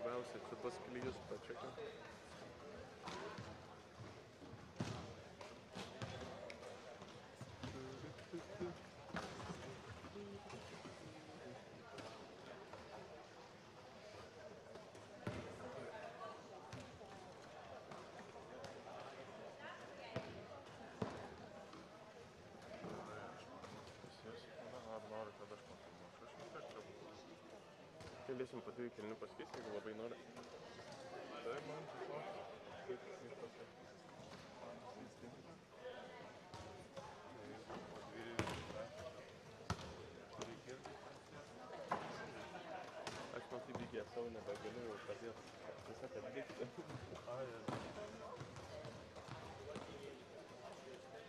Svarbiausia, čia tos klygius pačekia. Galėsim po 2 kelnių pasikeisti, jeigu labai nori. Tai man tiesiog kaip pasakyti. Aš man taip lygiai savo nebegaliu jau padėti visą atlikti.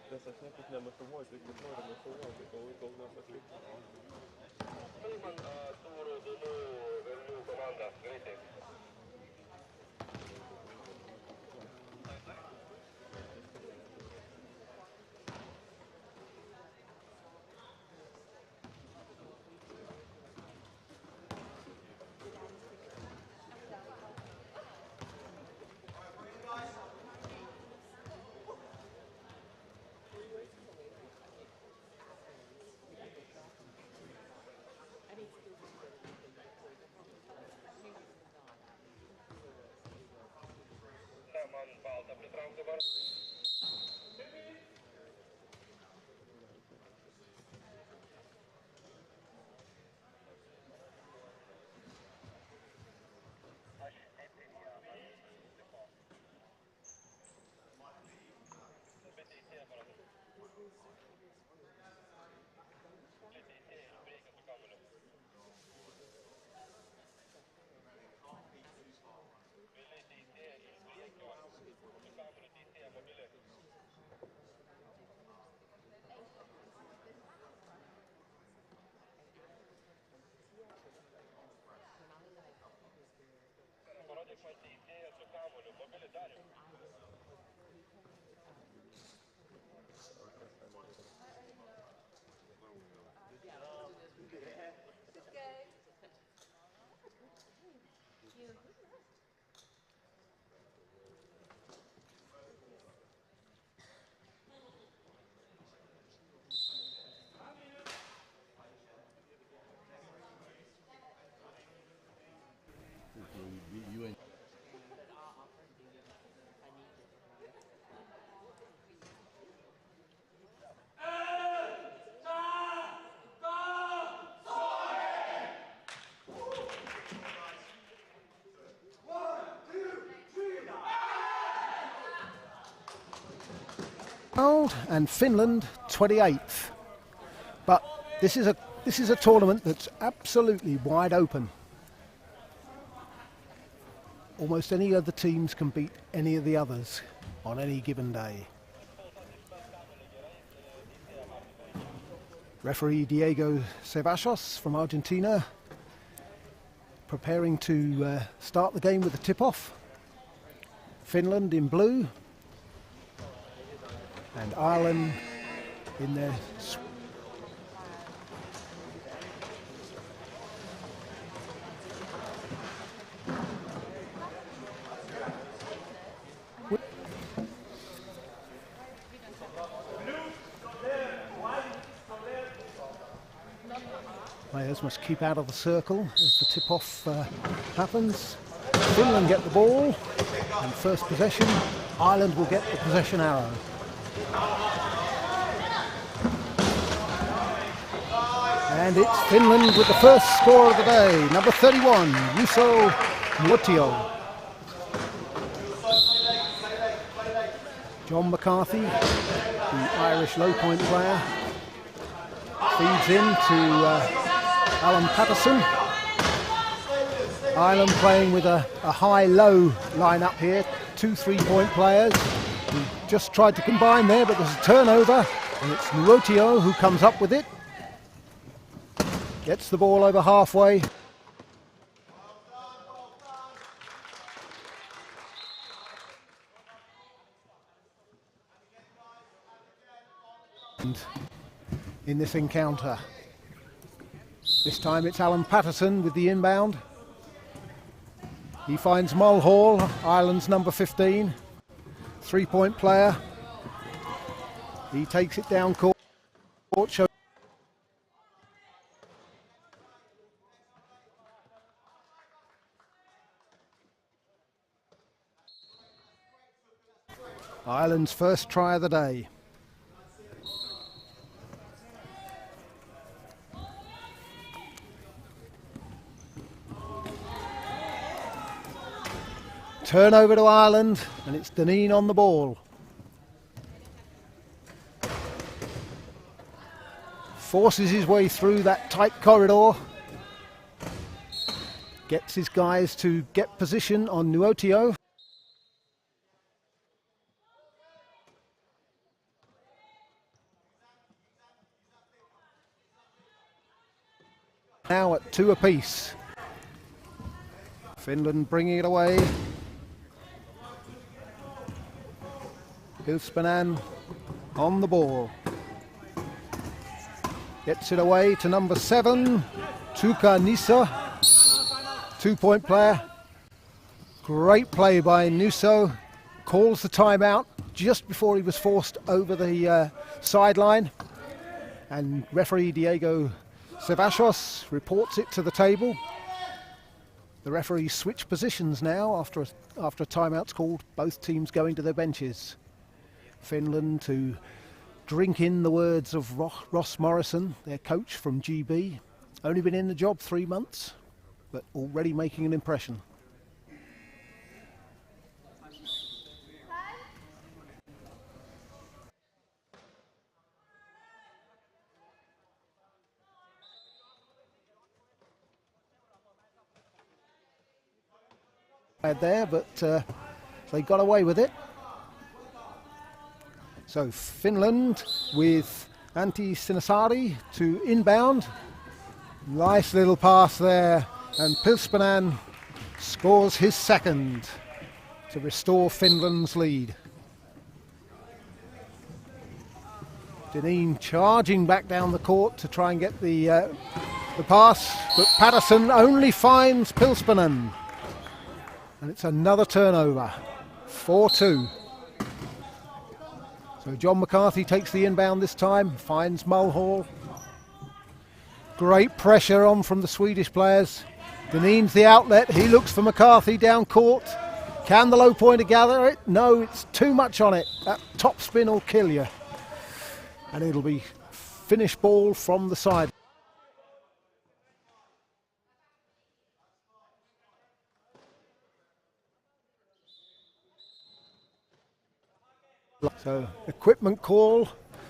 Nes aš niekaip nenufilmuoju, tai kaip noriu nufilmuoti, kol nepatlikti. Finland tų raudonų velnių komanda, greitai. Man baltą pritrauk dabar. Aš eteryje. Bet teisėja paradas. Čia teisėja ir reikia su kamuliu. Vėliai teisėja ir priekio. Su kamuliu teisėja mobilė. Parodyk man teisėja su kamuliu mobilį Darių. And Finland 28th. But this is a tournament that's absolutely wide open. Almost any of the teams can beat any of the others on any given day. Referee Diego Ceballos from Argentina preparing to start the game with a tip-off. Finland in blue and Ireland in their players must keep out of the circle as the tip-off happens. Finland get the ball and first possession. Ireland will get the possession arrow. And it's Finland with the first score of the day, number 31, Juuso Muotio. John McCarthy, the Irish low-point player, feeds in to Alan Patterson. Ireland playing with a high-low line-up here, 2 3-point players. Who just tried to combine there, but there's a turnover, and it's Muotio who comes up with it. Gets the ball over halfway. in this encounter. This time it's Alan Patterson with the inbound. He finds Mulhall, Ireland's number 15, 3-point player. He takes it down court. Ireland's first try of the day. Turnover to Ireland, and it's Deneen on the ball. Forces his way through that tight corridor. Gets his guys to get position on Nuotio. Now at 2 apiece. Finland bringing it away. Hilspanen on the ball. Gets it away to number 7, Tuukka Niso, 2-point player. Great play by Niso. Calls the timeout just before he was forced over the sideline. And referee Diego Sevachos reports it to the table. The referees switch positions now after a timeout's called, both teams going to their benches. Finland to drink in the words of Ross Morrison, their coach from GB. Only been in the job 3 months, but already making an impression. There, but they got away with it. So Finland with Antti Sinasaari to inbound. Nice little pass there, and Pilspanen scores his second to restore Finland's lead. Deneen charging back down the court to try and get the pass, but Patterson only finds Pilspanen. And it's another turnover, 4-2. So John McCarthy takes the inbound this time, finds Mulhall. Great pressure on from the Swedish players. Deneen's the outlet, he looks for McCarthy down court. Can the low pointer gather it? No, it's too much on it. That top spin will kill you. And it'll be finish ball from the side. So equipment call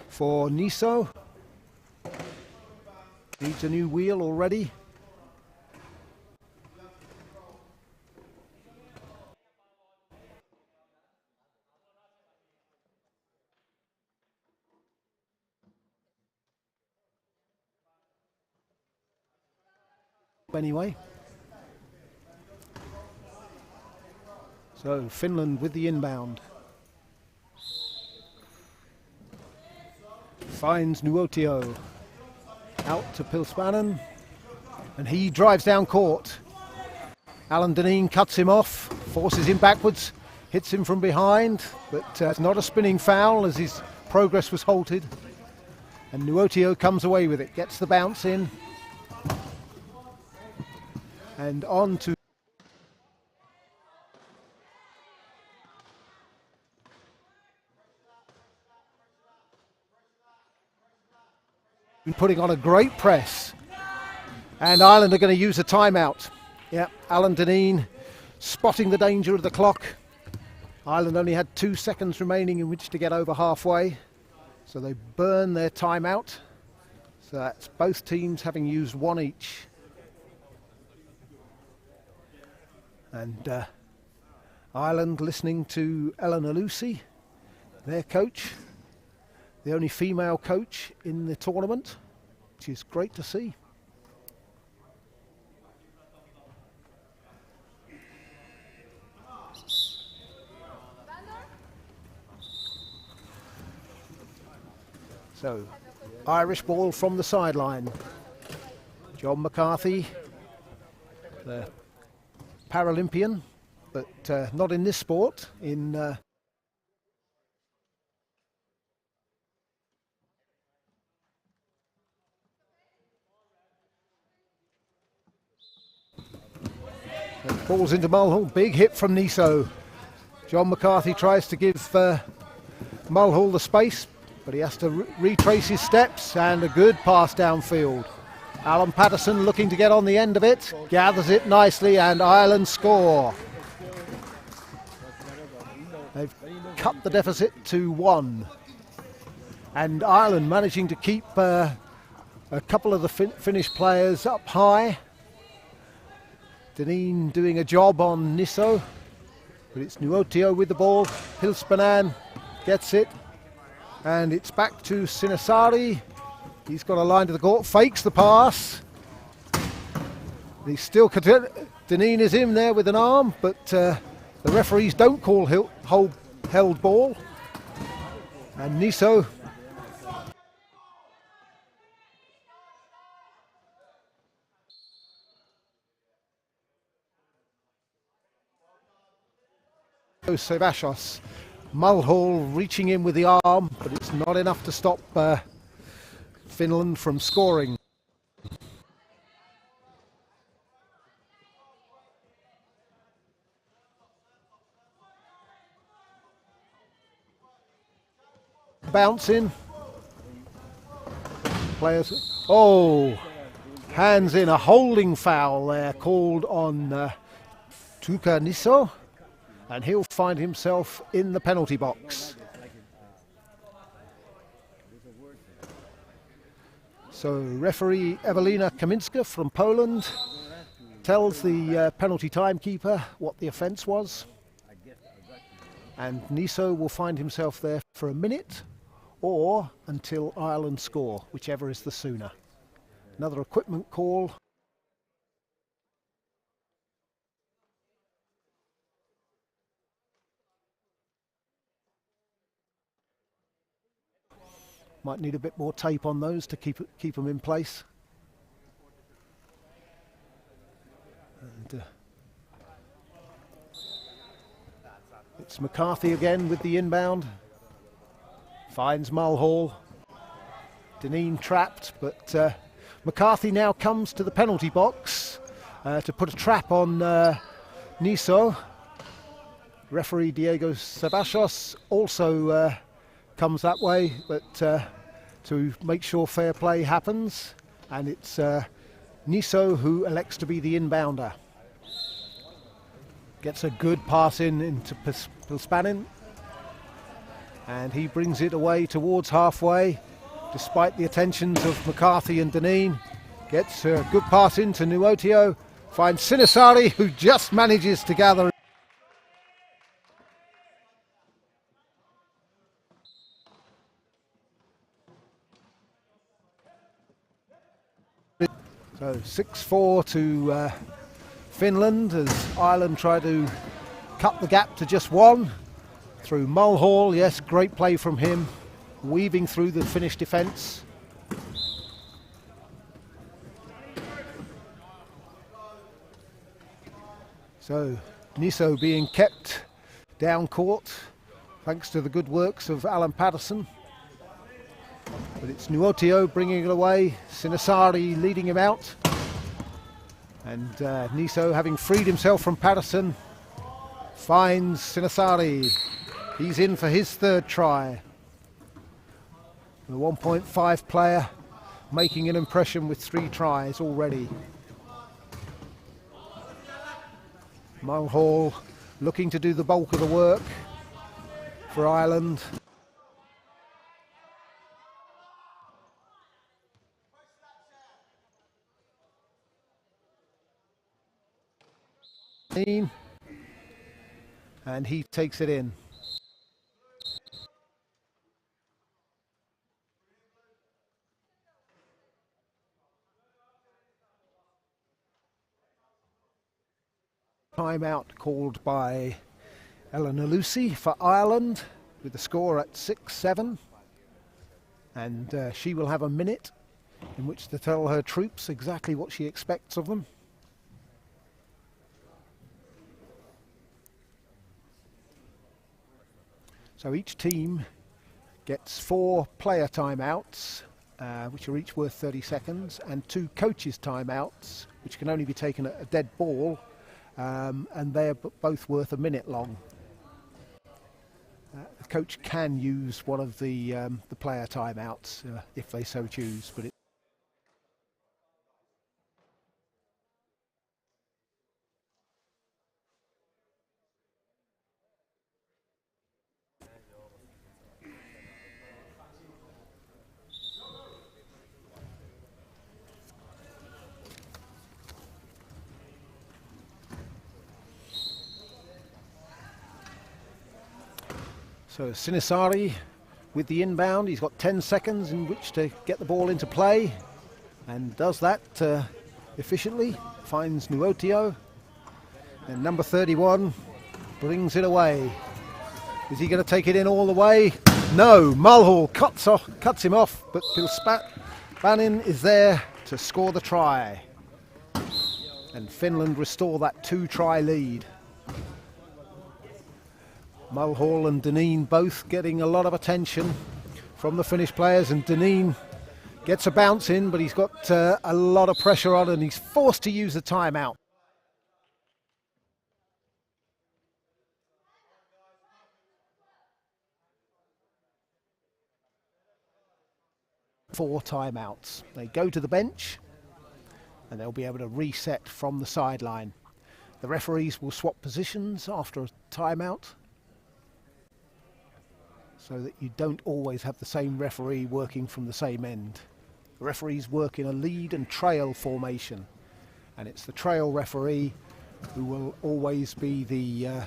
for Niso. Needs a new wheel already. Anyway. So Finland with the inbound. Finds Nuotio. Out to Pilspanen. And he drives down court. Alan Deneen cuts him off, forces him backwards, hits him from behind, but it's not a spinning foul as his progress was halted. And Nuotio comes away with it, gets the bounce in. And on to putting on a great press, and Ireland are going to use a timeout. Yeah, Alan Deneen spotting the danger of the clock. Ireland only had 2 seconds remaining in which to get over halfway, so they burn their timeout. So that's both teams having used 1 each. And Ireland listening to Eleanor Lucy, their coach, the only female coach in the tournament, which is great to see. So, Irish ball from the sideline. John McCarthy, the Paralympian, but not in this sport, in balls into Mulhall, big hit from Niso. John McCarthy tries to give Mulhall the space, but he has to retrace his steps, and a good pass downfield. Alan Patterson looking to get on the end of it, gathers it nicely, and Ireland score. They've cut the deficit to 1. And Ireland managing to keep a couple of the Finnish players up high. Dineen doing a job on Niso, but it's Nuotio with the ball. Hilspanen gets it, and it's back to Sinisari. He's got a line to the court, fakes the pass. He's still, Dineen is in there with an arm, but the referees don't call held ball. And Niso Sebashos. Mulhall reaching in with the arm, but it's not enough to stop Finland from scoring. Bouncing. Players. Oh, hands in, a holding foul there called on Tuukka Niso. And he'll find himself in the penalty box. So referee Ewelina Kaminska from Poland tells the penalty timekeeper what the offence was. And Niso will find himself there for a minute or until Ireland score, whichever is the sooner. Another equipment call. Might need a bit more tape on those to keep them in place. And, it's McCarthy again with the inbound. Finds Mulhall. Dineen trapped, but McCarthy now comes to the penalty box to put a trap on Niso. Referee Diego Sebashos also comes that way, but to make sure fair play happens, and it's Niso who elects to be the inbounder. Gets a good pass into Pilspanen, and he brings it away towards halfway, despite the attentions of McCarthy and Dineen. Gets a good pass into Nuotio, finds Sinisari, who just manages to gather. So 6-4 to Finland as Ireland try to cut the gap to just 1 through Mulhall. Yes, great play from him, weaving through the Finnish defence. So Niso being kept down court thanks to the good works of Alan Patterson. But it's Nuotio bringing it away, Sinisari leading him out. And Niso, having freed himself from Patterson, finds Sinisari. He's in for his 3rd try. The 1.5 player making an impression with 3 tries already. Mulhall looking to do the bulk of the work for Ireland. And he takes it in. Timeout called by Eleanor Lucy for Ireland with the score at 6-7. and she will have a minute in which to tell her troops exactly what she expects of them. So each team gets 4 player timeouts, which are each worth 30 seconds, and 2 coaches timeouts, which can only be taken at a dead ball, and they're both worth a minute long. The coach can use one of the player timeouts if they so choose, but so Sinisari with the inbound. He's got 10 seconds in which to get the ball into play, and does that efficiently. Finds Nuotio, and number 31 brings it away. Is he going to take it in all the way? No, Mulhall cuts him off, but Pilspanen is there to score the try, and Finland restore that 2-try lead. Mulhall and Dineen both getting a lot of attention from the Finnish players, and Dineen gets a bounce in, but he's got a lot of pressure on, and he's forced to use the timeout. Four timeouts. They go to the bench, and they'll be able to reset from the sideline. The referees will swap positions after a timeout, so that you don't always have the same referee working from the same end. The referees work in a lead and trail formation, and it's the trail referee who will always be the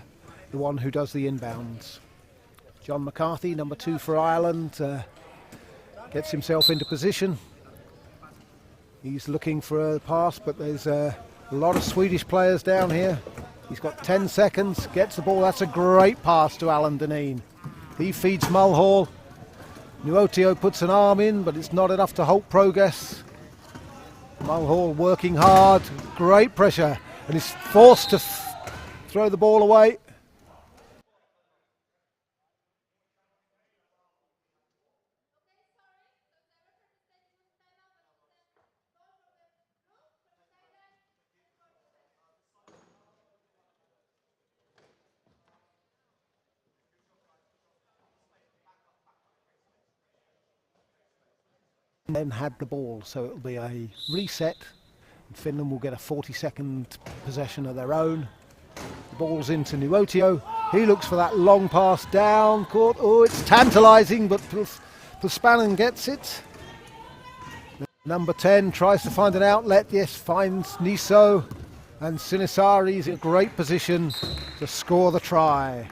one who does the inbounds. John McCarthy, number 2 for Ireland, gets himself into position. He's looking for a pass, but there's a lot of Swedish players down here. He's got 10 seconds, gets the ball. That's a great pass to Alan Dineen. He feeds Mulhall. Nuotio puts an arm in, but it's not enough to halt progress. Mulhall working hard, great pressure, and he's forced to throw the ball away. Then had the ball, so it'll be a reset, and Finland will get a 40-second possession of their own. The ball's into Nuotio. He looks for that long pass down court. Oh, it's tantalising, but Pilspanen gets it. Number 10 tries to find an outlet. Yes, finds Niso, and Sinisari's in a great position to score the try.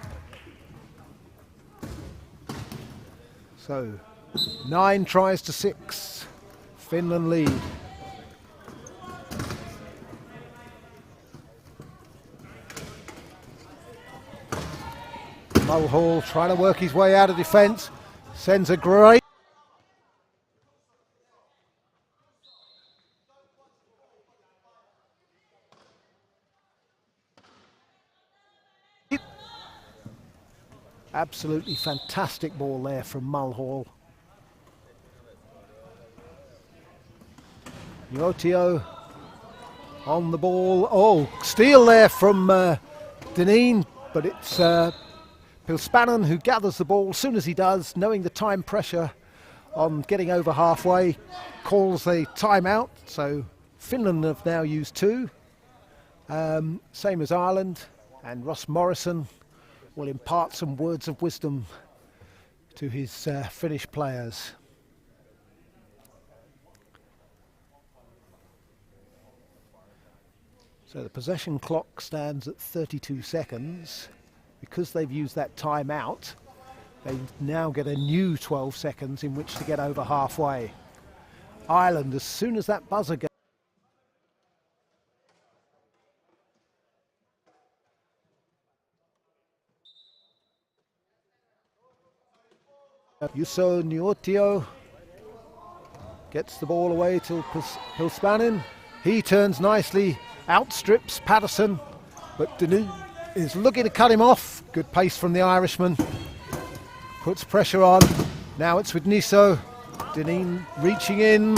So 9 tries to 6. Finland lead. Mulhall trying to work his way out of defence. Sends a great... Absolutely fantastic ball there from Mulhall. Nuotio on the ball. Oh, steal there from Dineen, but it's Pilspanen who gathers the ball. As soon as he does, knowing the time pressure on getting over halfway, calls a timeout. So Finland have now used 2, same as Ireland, and Ross Morrison will impart some words of wisdom to his Finnish players. So the possession clock stands at 32 seconds. Because they've used that time out, they now get a new 12 seconds in which to get over halfway. Ireland, as soon as that buzzer goes, Juuso Nuotio Gets the ball away to Pilspanin. He turns nicely, outstrips Patterson, but Deneen is looking to cut him off. Good pace from the Irishman. Puts pressure on. Now it's with Niso. Deneen reaching in,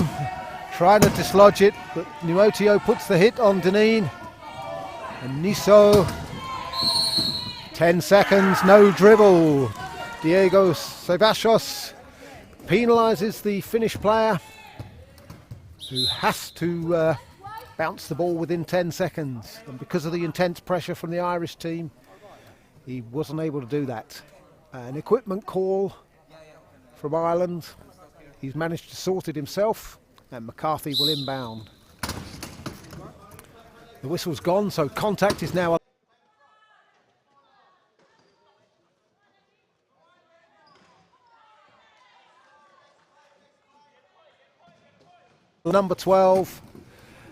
trying to dislodge it, but Nuotio puts the hit on Deneen. And Niso, 10 seconds, no dribble. Diego Sevachos penalises the Finnish player, who has to bounce the ball within 10 seconds. And because of the intense pressure from the Irish team, he wasn't able to do that. An equipment call from Ireland. He's managed to sort it himself, and McCarthy will inbound. The whistle's gone, so contact is now. Number 12,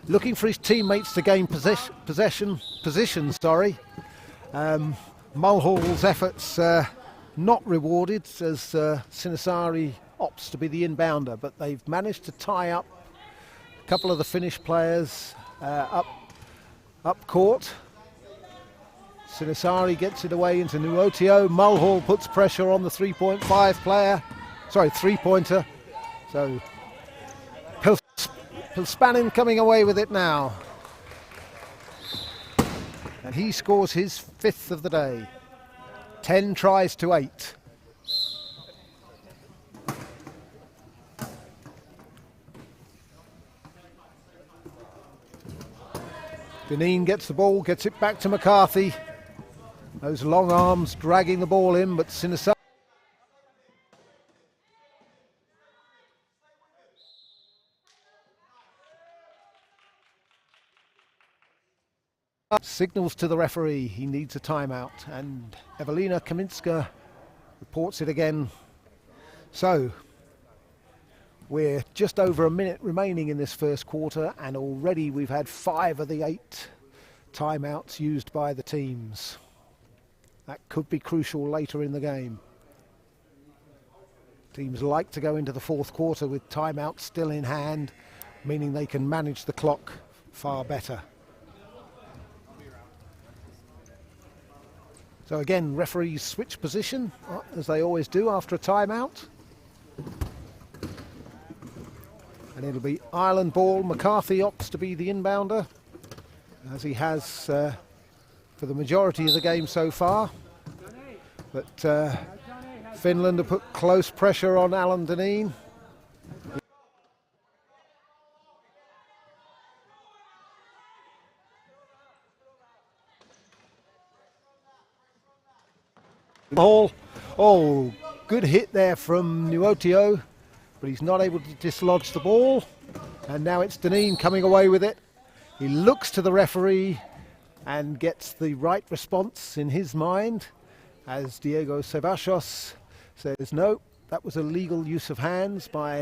looking for his teammates to gain position. Mulhall's efforts not rewarded as Sinisari opts to be the inbounder, but they've managed to tie up a couple of the Finnish players up court. Sinisari gets it away into Nuotio. Mulhall puts pressure on the 3.5 player, sorry, three-pointer. So Pilspanin coming away with it now. And he scores his 5th of the day. 10 tries to 8. Deneen gets the ball, gets it back to McCarthy. Those long arms dragging the ball in, but Sinisari signals to the referee he needs a timeout, and Evelina Kaminska reports it again. So we're just over a minute remaining in this first quarter, and already we've had 5 of the 8 timeouts used by the teams. That could be crucial later in the game. Teams like to go into the fourth quarter with timeouts still in hand, meaning they can manage the clock far better. So again, referees switch position, as they always do after a timeout. And it'll be Ireland ball. McCarthy opts to be the inbounder, as he has for the majority of the game so far. But Finland have put close pressure on Alan Deneen. Oh, good hit there from Nuotio, but he's not able to dislodge the ball. And now it's Deneen coming away with it. He looks to the referee and gets the right response in his mind, as Diego Sevachos says, no, that was a legal use of hands by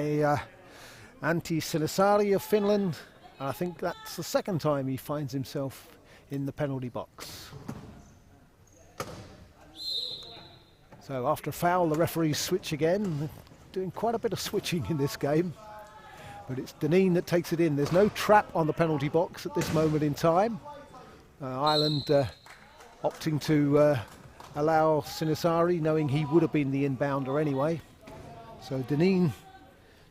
Antti Sinisari of Finland. And I think that's the second time he finds himself in the penalty box. So after a foul, the referees switch again. They're doing quite a bit of switching in this game. But it's Deneen that takes it in. There's no trap on the penalty box at this moment in time. Ireland opting to allow Sinisari, knowing he would have been the inbounder anyway. So Deneen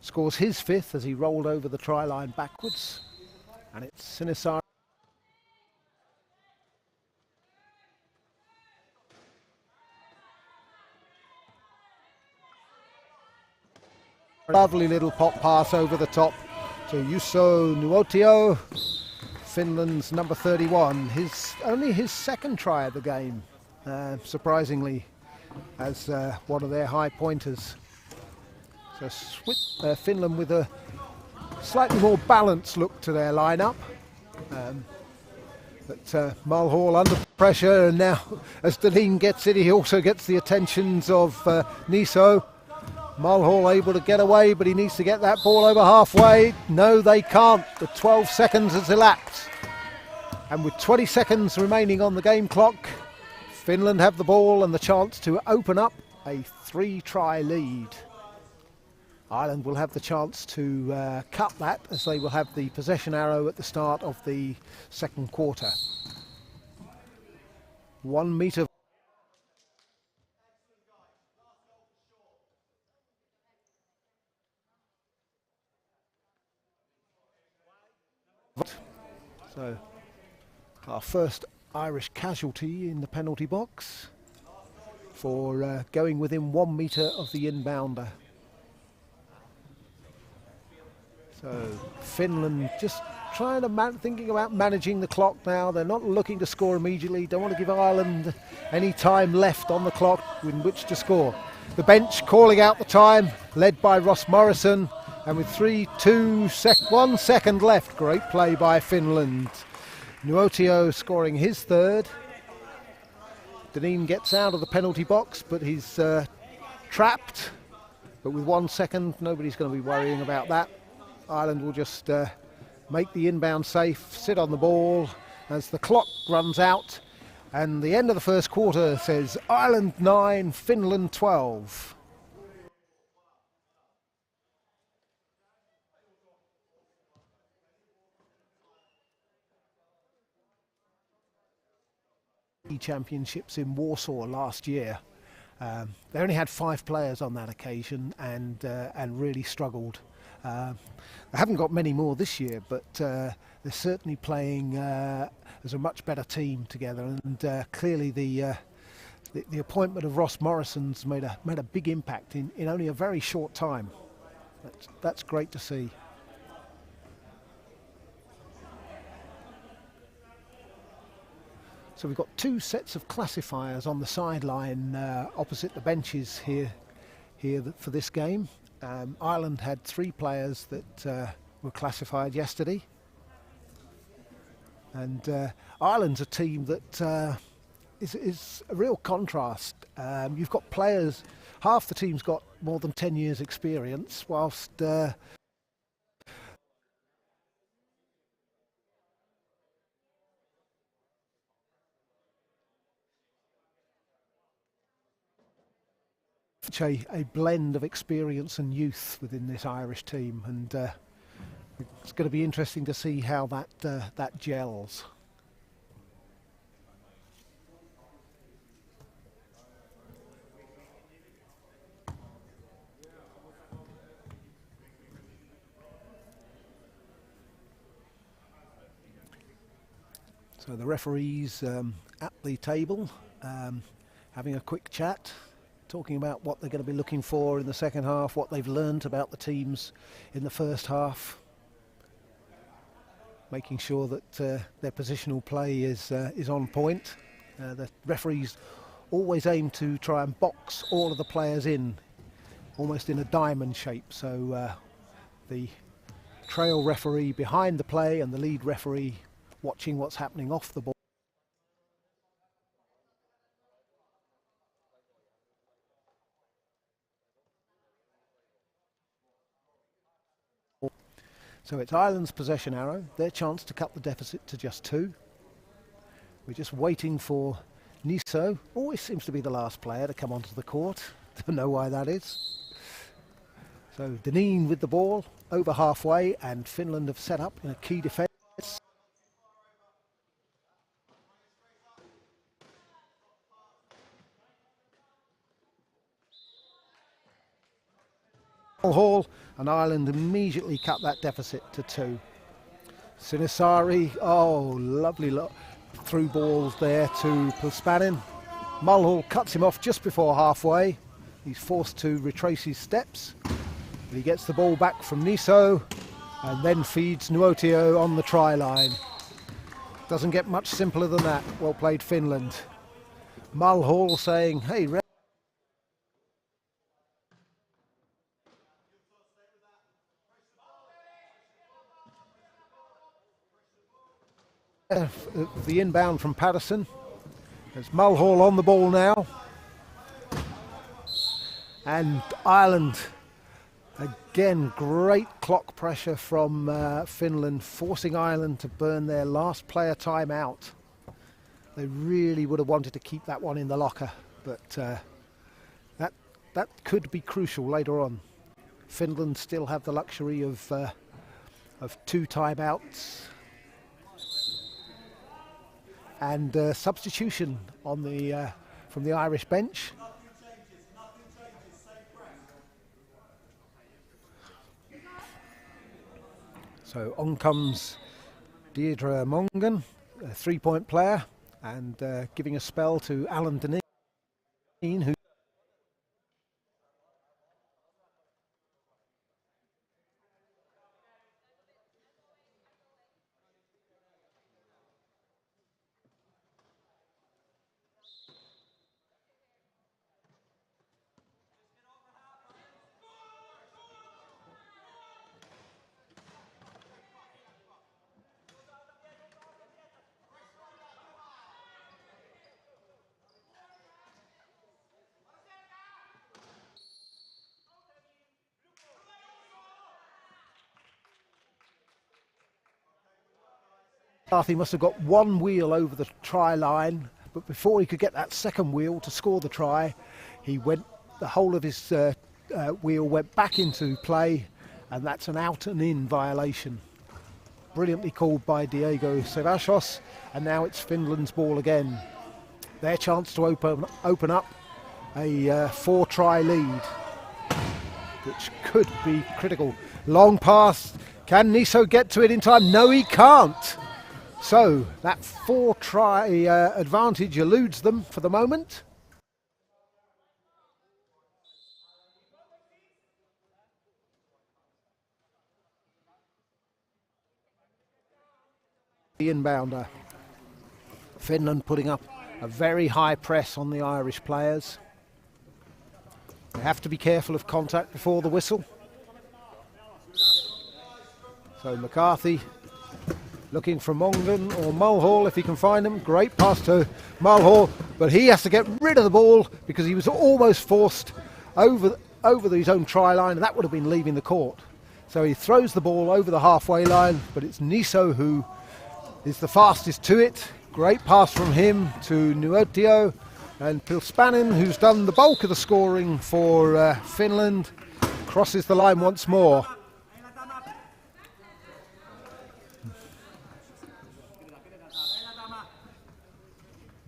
scores his 5th as he rolled over the try line backwards. And it's Sinisari. Lovely little pop pass over the top to Juuso Nuotio, Finland's number 31. Only his 2nd try of the game, surprisingly, as one of their high pointers. So Finland with a slightly more balanced look to their lineup. But Mulhall under pressure, and now as Deneen gets it, he also gets the attentions of Niso. Mulhall able to get away, but he needs to get that ball over halfway. No, they can't. The 12 seconds has elapsed. And with 20 seconds remaining on the game clock, Finland have the ball and the chance to open up a 3-try lead. Ireland will have the chance to cut that, as they will have the possession arrow at the start of the second quarter. 1 metre. So our first Irish casualty in the penalty box for going within 1 metre of the inbounder. So Finland just trying to thinking about managing the clock now. They're not looking to score immediately. Don't want to give Ireland any time left on the clock in which to score. The bench calling out the time, led by Ross Morrison, and with 1 second left. Great play by Finland. Nuotio scoring his third. Dineen gets out of the penalty box, but he's trapped. But with 1 second, nobody's going to be worrying about that. Ireland will just make the inbound safe, sit on the ball as the clock runs out. And the end of the first quarter says Ireland 9, Finland 12. Championships in Warsaw last year. They only had 5 players on that occasion and really struggled. They haven't got many more this year, but they're certainly playing as a much better team together. And clearly the appointment of Ross Morrison's made a big impact in only a very short time. That's great to see. So we've got 2 sets of classifiers on the sideline opposite the benches here for this game. Ireland had 3 players that were classified yesterday. And Ireland's a team that is a real contrast. You've got players, half the team's got more than 10 years experience, whilst a blend of experience and youth within this Irish team, and it's going to be interesting to see how that gels. So the referees at the table having a quick chat, talking about what they're going to be looking for in the second half, what they've learned about the teams in the first half, making sure that their positional play is on point. The referees always aim to try and box all of the players in, almost in a diamond shape, so the trail referee behind the play and the lead referee watching what's happening off the ball. So it's Ireland's possession arrow, their chance to cut the deficit to just 2. We're just waiting for Niso, always seems to be the last player to come onto the court. Don't know why that is. So Dineen with the ball, over halfway, and Finland have set up in a key defence. Hall, and Ireland immediately cut that deficit to 2. Sinisari, oh, lovely through balls there to Pulspanin. Mulhall cuts him off just before halfway. He's forced to retrace his steps, but he gets the ball back from Niso and then feeds Nuotio on the try line. Doesn't get much simpler than that. Well played, Finland. Mulhall saying, hey, the inbound from Patterson. There's Mulhall on the ball now. And Ireland, again, great clock pressure from Finland, forcing Ireland to burn their last player time out. They really would have wanted to keep that one in the locker, but that could be crucial later on. Finland still have the luxury of 2 timeouts and substitution on the from the Irish bench. So on comes Deirdre Mongan, a 3-point player, and giving a spell to Alan Deneen, who McCarthy must have got 1 wheel over the try line, but before he could get that second wheel to score the try, the whole of his wheel went back into play, and that's an out and in violation. Brilliantly called by Diego Sevashos, and now it's Finland's ball again. Their chance to open up a 4-try lead, which could be critical. Long pass. Can Niso get to it in time? No, he can't. So that 4-try advantage eludes them for the moment. The inbounder. Finland putting up a very high press on the Irish players. They have to be careful of contact before the whistle. So McCarthy looking for Mongan or Mulhall if he can find him. Great pass to Mulhall, but he has to get rid of the ball because he was almost forced over his own try line, and that would have been leaving the court. So he throws the ball over the halfway line, but it's Niso who is the fastest to it. Great pass from him to Nuotio, and Pilspanen, who's done the bulk of the scoring for Finland, crosses the line once more.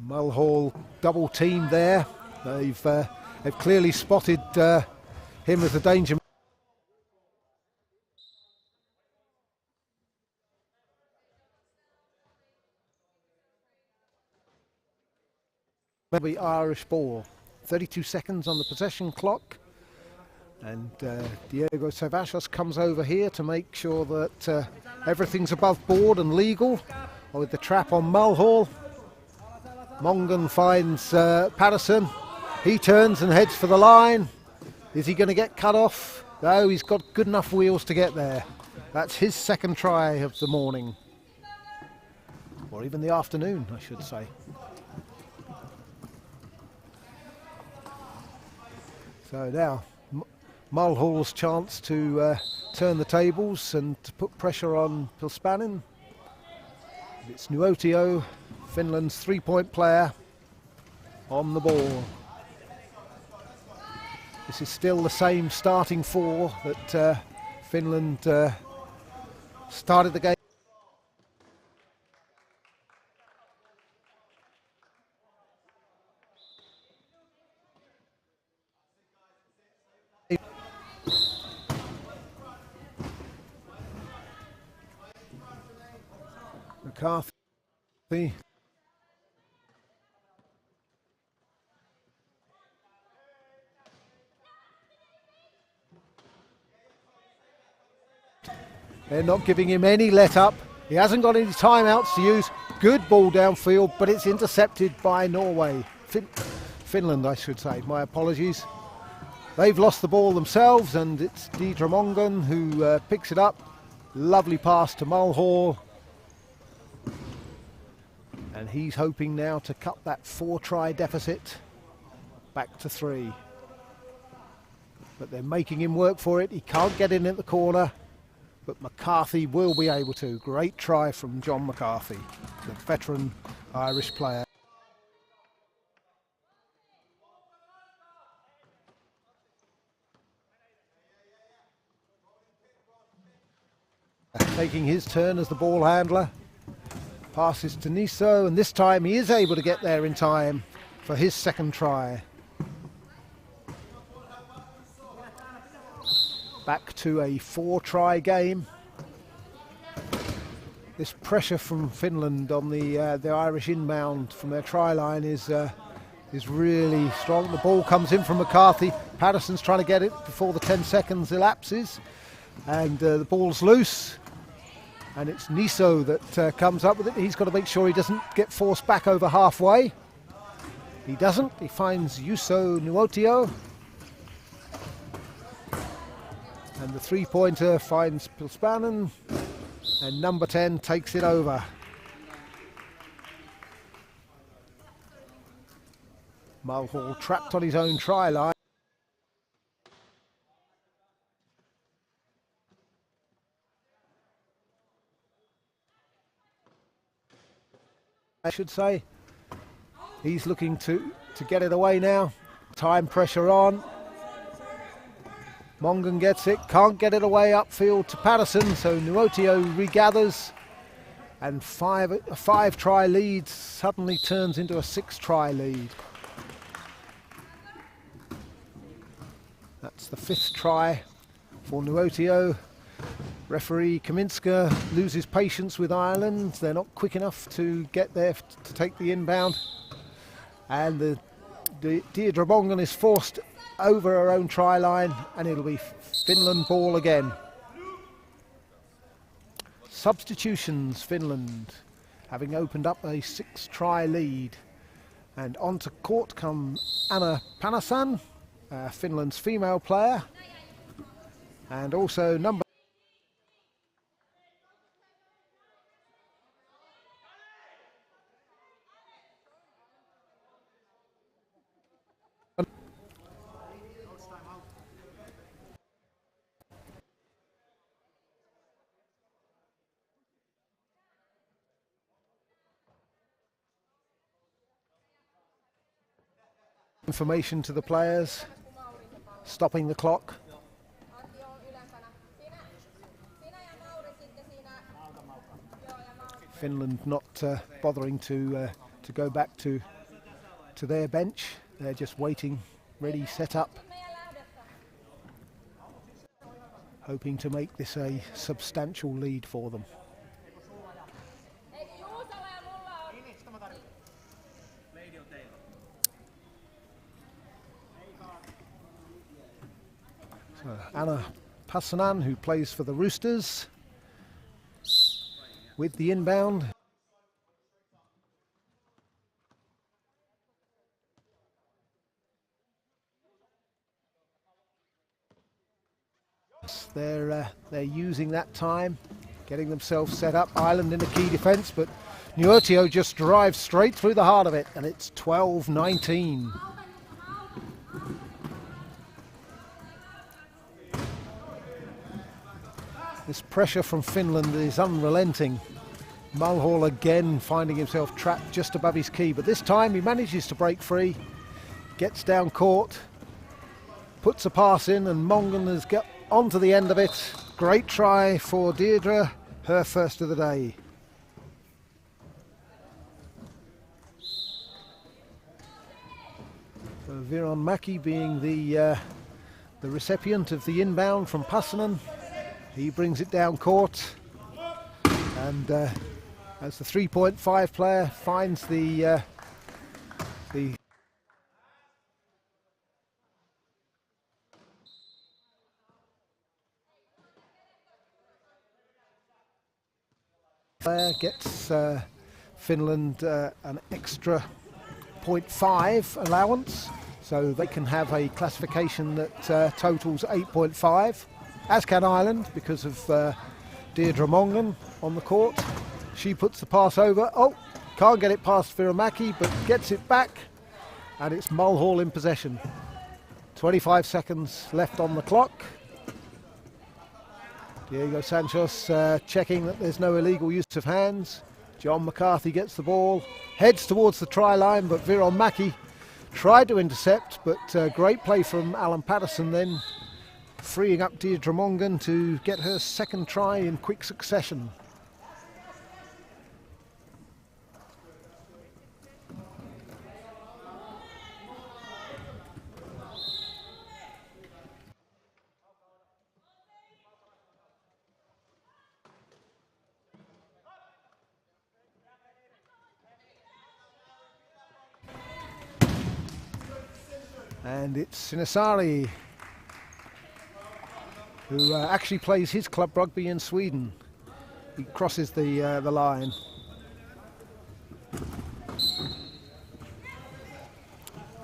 Mulhall double team there. They've clearly spotted him as a danger. Maybe Irish ball. 32 seconds on the possession clock, and Diego Sevashos comes over here to make sure that everything's above board and legal, with the trap on Mulhall. Mongan finds Patterson. He turns and heads for the line. Is he going to get cut off? No, he's got good enough wheels to get there. That's his second try of the morning, or even the afternoon, I should say. So now Mulhall's chance to turn the tables and to put pressure on Pilspanen. It's Nuotio, Finland's 3-point player, on the ball. This is still the same starting 4 that Finland started the game. McCarthy. They're not giving him any let up. He hasn't got any timeouts to use. Good ball downfield, but it's intercepted by Norway. Finland, I should say. My apologies. They've lost the ball themselves, and it's Deirdre Mongan who picks it up. Lovely pass to Mulhall. And he's hoping now to cut that 4-try deficit back to 3. But they're making him work for it. He can't get in at the corner, but McCarthy will be able to. Great try from John McCarthy, the veteran Irish player. taking his turn as the ball handler. Passes to Niso, and this time he is able to get there in time for his second try. Back to a 4-try game. This pressure from Finland on the Irish inbound from their try line is really strong. The ball comes in from McCarthy. Patterson's trying to get it before the 10 seconds elapses, and the ball's loose. And it's Niso that comes up with it. He's got to make sure he doesn't get forced back over halfway. He doesn't. He finds Juuso Nuotio. And the three-pointer finds Pilspanen. And number 10 takes it over. Mulhall trapped on his own try line. I should say. He's looking to get it away now. Time pressure on. Mongan gets it, can't get it away upfield to Patterson, so Nuotio regathers, and a 5-try lead suddenly turns into a 6-try lead. That's the 5th try for Nuotio. Referee Kaminska loses patience with Ireland. They're not quick enough to get there to take the inbound. And the Deirdre Mongan is forced over her own try line, and it'll be Finland ball again. Substitutions, Finland, having opened up a 6-try lead. And onto court come Anna Panasan, Finland's female player, and also number information to the players, stopping the clock. Finland not bothering to go back to their bench. They're just waiting, ready, set up, hoping to make this a substantial lead for them. Anna Passanen, who plays for the Roosters, with the inbound. They're using that time, getting themselves set up. Ireland in a key defence, but Nuotio just drives straight through the heart of it, and it's 12-19. This pressure from Finland is unrelenting. Mulhall again finding himself trapped just above his key, but this time he manages to break free, gets down court, puts a pass in, and Mongan has got onto the end of it. Great try for Deirdre, her first of the day. So Viron Maki being the recipient of the inbound from Passanen. He brings it down court, and as the 3.5 player finds the player gets Finland an extra 0.5 allowance, so they can have a classification that totals 8.5. As can Ireland, because of Deirdre Mongan on the court. She puts the pass over. Oh, can't get it past Viramaki, but gets it back. And it's Mulhall in possession. 25 seconds left on the clock. Diego Santos checking that there's no illegal use of hands. John McCarthy gets the ball, heads towards the try line, but Viron Maki tried to intercept, but great play from Alan Patterson then freeing up Deirdre Mongan to get her second try in quick succession. And it's Sinisari, who actually plays his club rugby in Sweden. He crosses the line.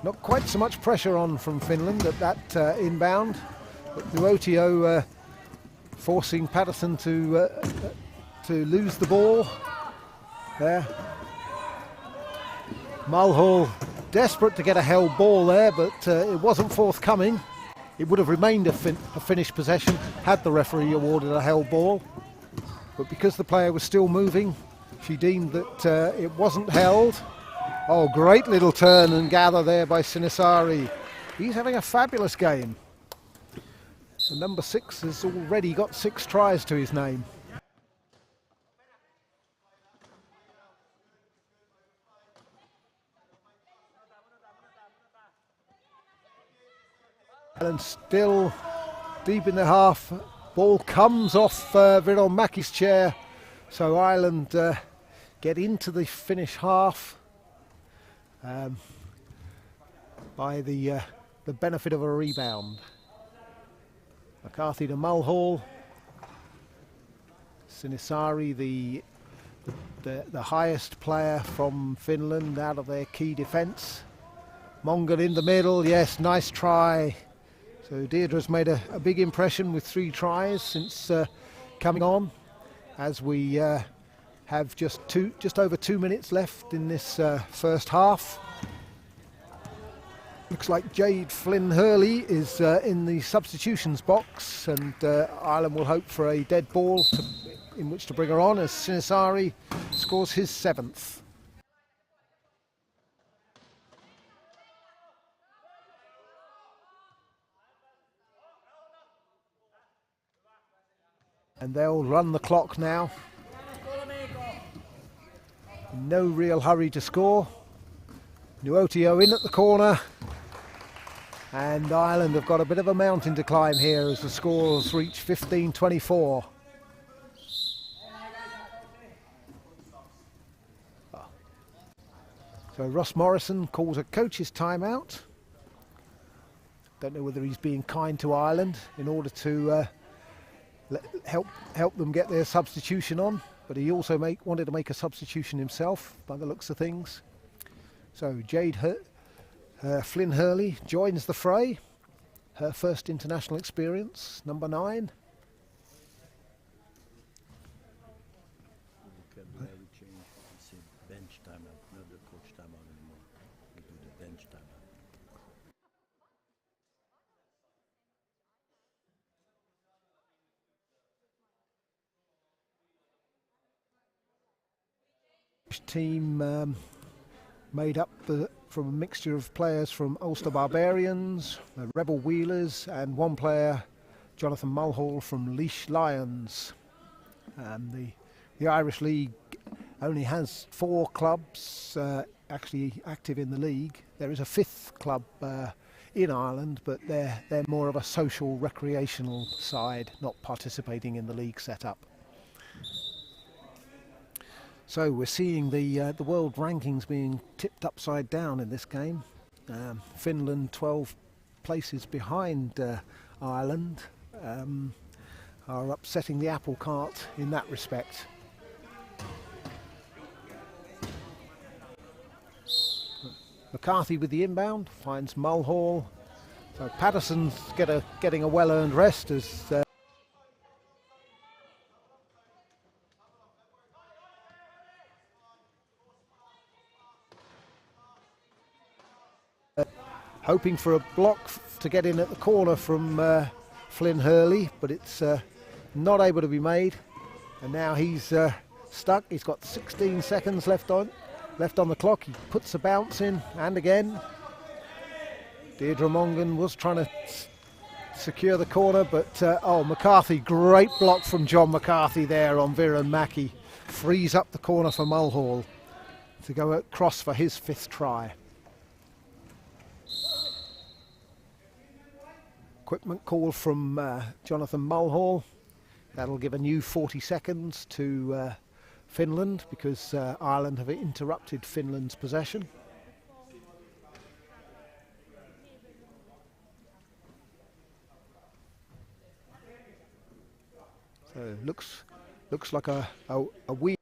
Not quite so much pressure on from Finland at that inbound, but Nuotio forcing Patterson to lose the ball there. Mulhall desperate to get a held ball there, but it wasn't forthcoming. It would have remained a finished possession had the referee awarded a held ball. But because the player was still moving, she deemed that it wasn't held. Oh, great little turn and gather there by Sinisari. He's having a fabulous game. The number 6 has already got 6 tries to his name. And still deep in the half. Ball comes off Viron Mackey's chair. So Ireland get into the Finnish half by the benefit of a rebound. McCarthy to Mulhall. Sinisari, the highest player from Finland out of their key defence. Mongan in the middle, yes, nice try. So Deirdre's made a big impression with 3 tries since coming on, as we have just over 2 minutes left in this first half. Looks like Jade Flynn Hurley is in the substitutions box, and Ireland will hope for a dead ball in which to bring her on as Sinisari scores his 7th. And they'll run the clock now. No real hurry to score. Nuotio in at the corner. And Ireland have got a bit of a mountain to climb here as the scores reach 15-24. So Ross Morrison calls a coach's timeout. Don't know whether he's being kind to Ireland in order to help them get their substitution on, but he also wanted to make a substitution himself by the looks of things. So Jade Flynn Hurley joins the fray, her first international experience, number 9. We can maybe change, it's a bench timeout, not the coach timeout anymore. We do the bench timeout. Team made up from a mixture of players from Ulster Barbarians, the Rebel Wheelers, and one player, Jonathan Mulhall, from Laois Lions. The Irish League only has 4 clubs actually active in the league. There is a 5th club in Ireland, but they're more of a social recreational side, not participating in the league setup. So we're seeing the world rankings being tipped upside down in this game. Finland 12 places behind Ireland are upsetting the apple cart in that respect. McCarthy with the inbound finds Mulhall. So Patterson's getting a well-earned rest as hoping for a block to get in at the corner from Flynn Hurley, but it's not able to be made. And now he's stuck. He's got 16 seconds left on the clock. He puts a bounce in, and again Deirdre Mongan was trying to secure the corner, but oh, McCarthy, great block from John McCarthy there on Viren Mackey. Frees up the corner for Mulhall to go across for his 5th try. Equipment call from Jonathan Mulhall. That'll give a new 40 seconds to Finland, because Ireland have interrupted Finland's possession. So looks like a wheel.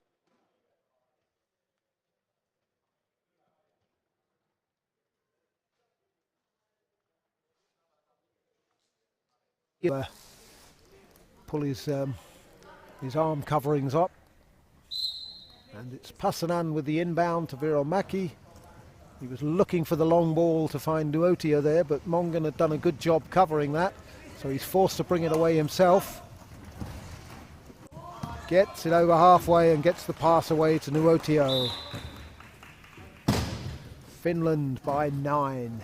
Pull his arm coverings up, and it's Passanen with the inbound to Viren Mackey. He was looking for the long ball to find Nuotio there, but Mongan had done a good job covering that, so he's forced to bring it away himself. Gets it over halfway and gets the pass away to Nuotio. Finland by 9.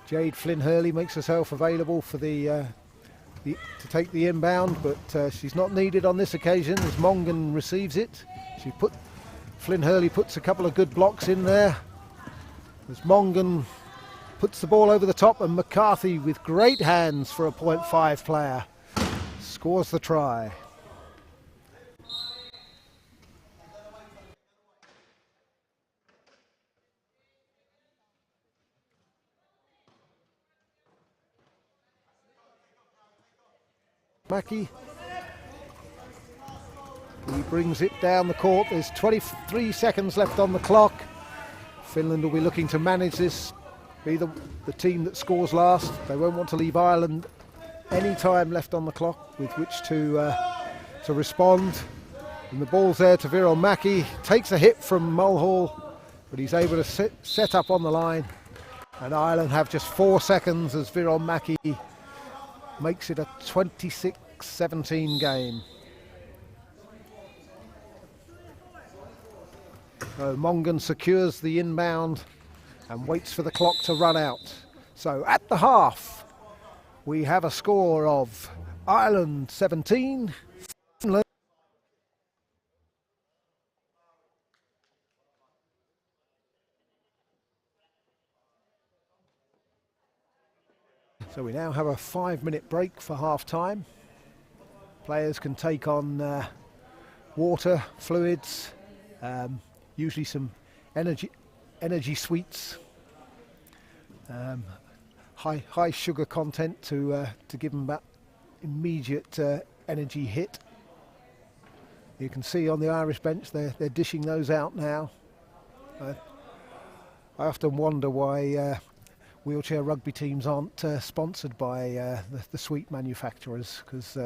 Jade Flynn Hurley makes herself available for to take the inbound, but she's not needed on this occasion as Mongan receives it. Flynn Hurley puts a couple of good blocks in there as Mongan puts the ball over the top, and McCarthy with great hands for a 0.5 player scores the try. Mackey, he brings it down the court. There's 23 seconds left on the clock. Finland will be looking to manage this, be the team that scores last. They won't want to leave Ireland any time left on the clock with which to respond. And the ball's there to Viren Mackey. Takes a hit from Mulhall, but he's able to set up on the line. And Ireland have just 4 seconds as Viren Mackey makes it a 26-17 game. So Mongan secures the inbound and waits for the clock to run out. So at the half, we have a score of Ireland 17, Finland. So we now have a 5-minute break for half time. Players can take on water, fluids, usually some energy sweets, high sugar content to give them that immediate energy hit. You can see on the Irish bench they're dishing those out now. I often wonder why wheelchair rugby teams aren't sponsored by the sweet manufacturers, because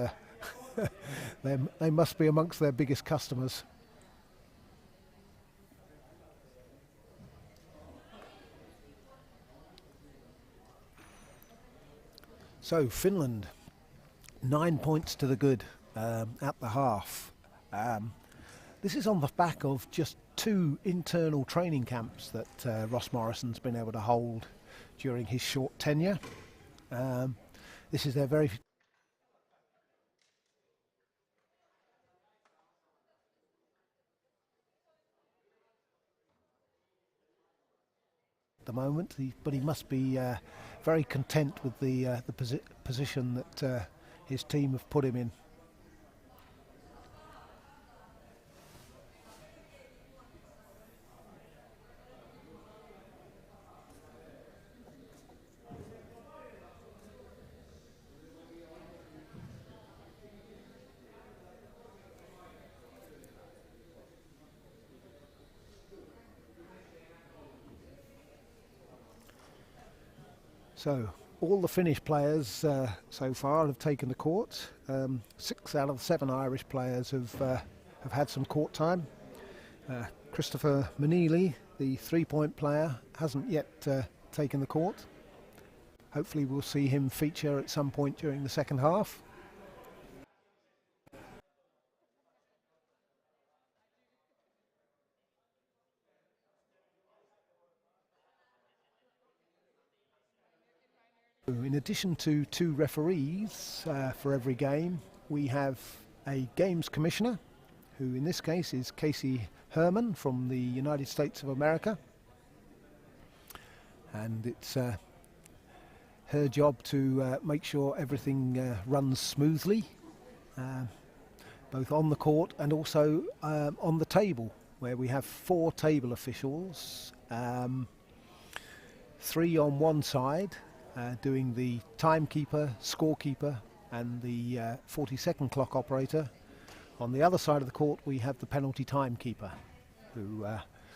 they must be amongst their biggest customers. So Finland, 9 points to the good at the half. This is on the back of just 2 internal training camps that Ross Morrison's been able to hold during his short tenure. This is their very at the moment, but he must be very content with the position that his team have put him in. So all the Finnish players so far have taken the court. 6 out of 7 Irish players have had some court time. Christopher Manili, the 3-point player, hasn't yet taken the court. Hopefully we'll see him feature at some point during the second half. In addition to 2 referees for every game, we have a games commissioner, who in this case is Casey Herman from the United States of America. And it's her job to make sure everything runs smoothly, both on the court and also on the table, where we have 4 table officials, 3 on one side doing the timekeeper, scorekeeper and the 40-second clock operator. On the other side of the court we have the penalty timekeeper, who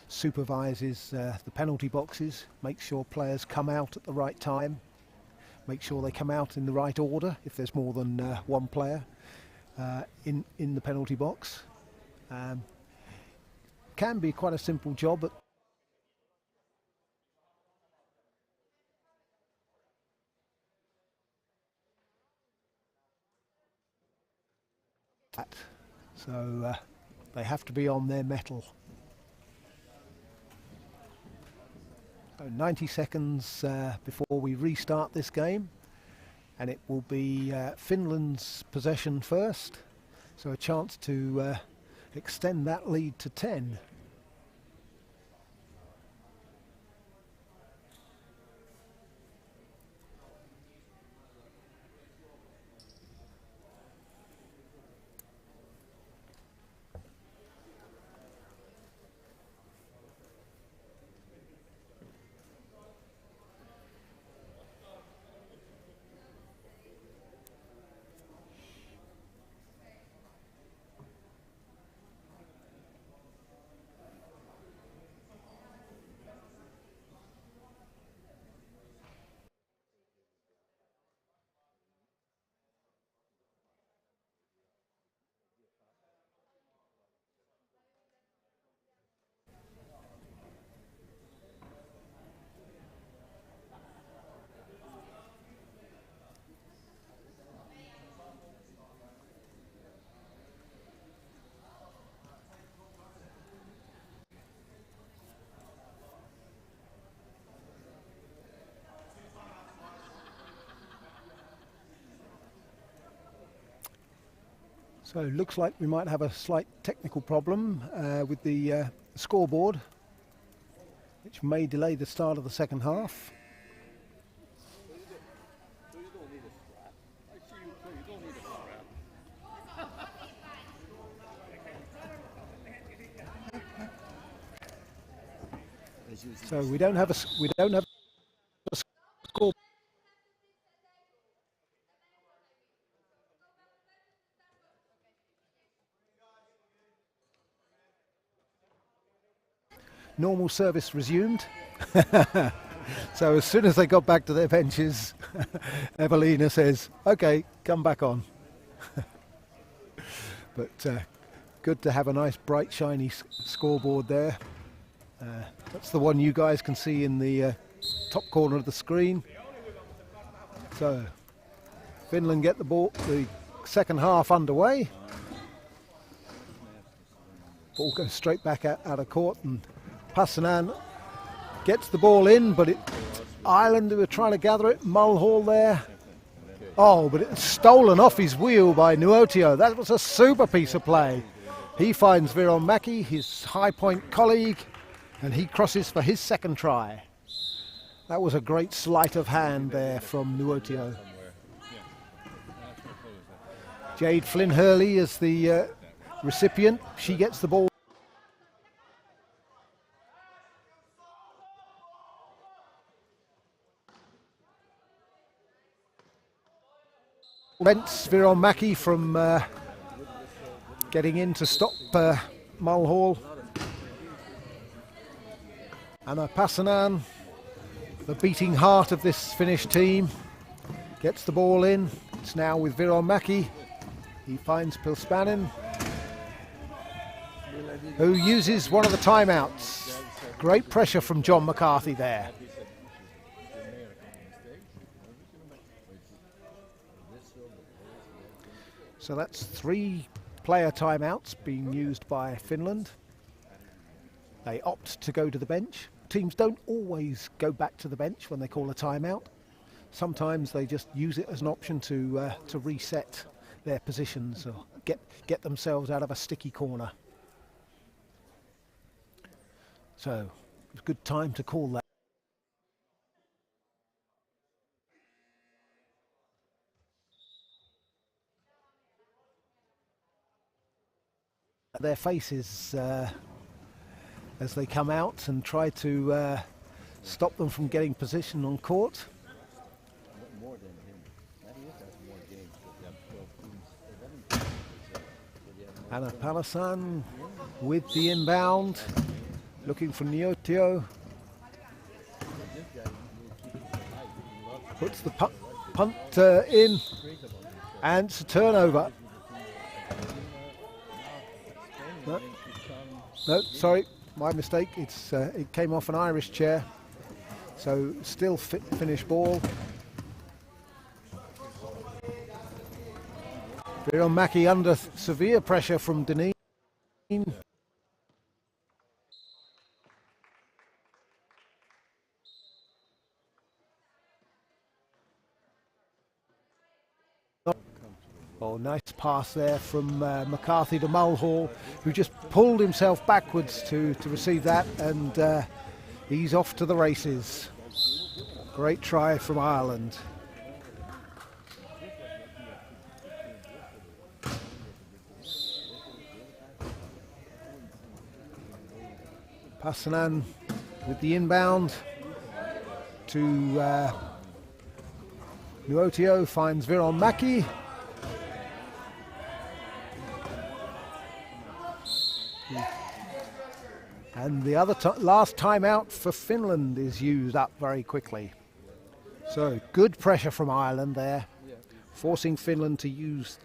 supervises the penalty boxes, makes sure players come out at the right time, make sure they come out in the right order if there's more than one player in the penalty box. Can be quite a simple job, but so they have to be on their mettle. So 90 seconds before we restart this game, and it will be Finland's possession first, so a chance to extend that lead to 10. So it looks like we might have a slight technical problem with the scoreboard, which may delay the start of the second half. So we don't have a scoreboard. Normal service resumed. So as soon as they got back to their benches, Evelina says, "Okay, come back on." But good to have a nice bright shiny scoreboard there. That's the one you guys can see in the top corner of the screen. So Finland get the second half underway. Ball goes straight back out of court, and Passanen gets the ball in, but Ireland who are trying to gather it. Mulhall there. Oh, but it's stolen off his wheel by Nuotio. That was a super piece of play. He finds Viron Mäki, his high point colleague, and he crosses for his second try. That was a great sleight of hand there from Nuotio. Jade Flynn Hurley is the recipient. She gets the ball. Prevents Viron Mäki from getting in to stop Mulhall. Anna Passanen, the beating heart of this Finnish team, gets the ball in. It's now with Viron Mäki. He finds Pilspanen, who uses one of the timeouts. Great pressure from John McCarthy there. So that's 3 player timeouts being used by Finland. They opt to go to the bench. Teams don't always go back to the bench when they call a timeout. sometimes they just use it as an option to reset their positions or get themselves out of a sticky corner. So it's a good time to call that. Their faces as they come out and try to stop them from getting position on court. More than him. That has more games, but they have 12 teams, 11 teams. Anna Palasan with the inbound, looking for Niotio. Puts the punt in, and it's a turnover. No, sorry, my mistake. It came off an Irish chair, so still finish ball. Viron Mackie under severe pressure from Deneen. Oh, nice pass there from McCarthy to Mulhall, who just pulled himself backwards to receive that, and he's off to the races. Great try from Ireland. Passanan with the inbound to Nuotio, finds Viron Mackie. And the other last timeout for Finland is used up very quickly. So good pressure from Ireland there, forcing Finland to use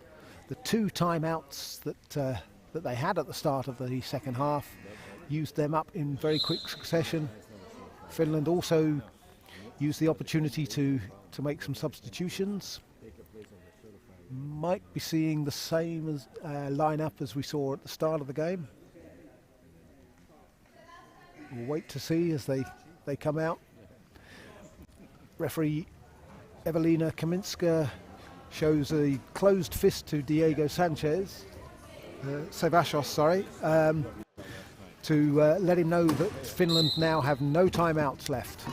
the 2 timeouts that they had at the start of the second half, used them up in very quick succession. Finland also used the opportunity to make some substitutions. Might be seeing the same as lineup as we saw at the start of the game. We'll wait to see as they come out. Referee Evelina Kaminska shows a closed fist to Diego Sevashos, sorry, to let him know that Finland now have no timeouts left.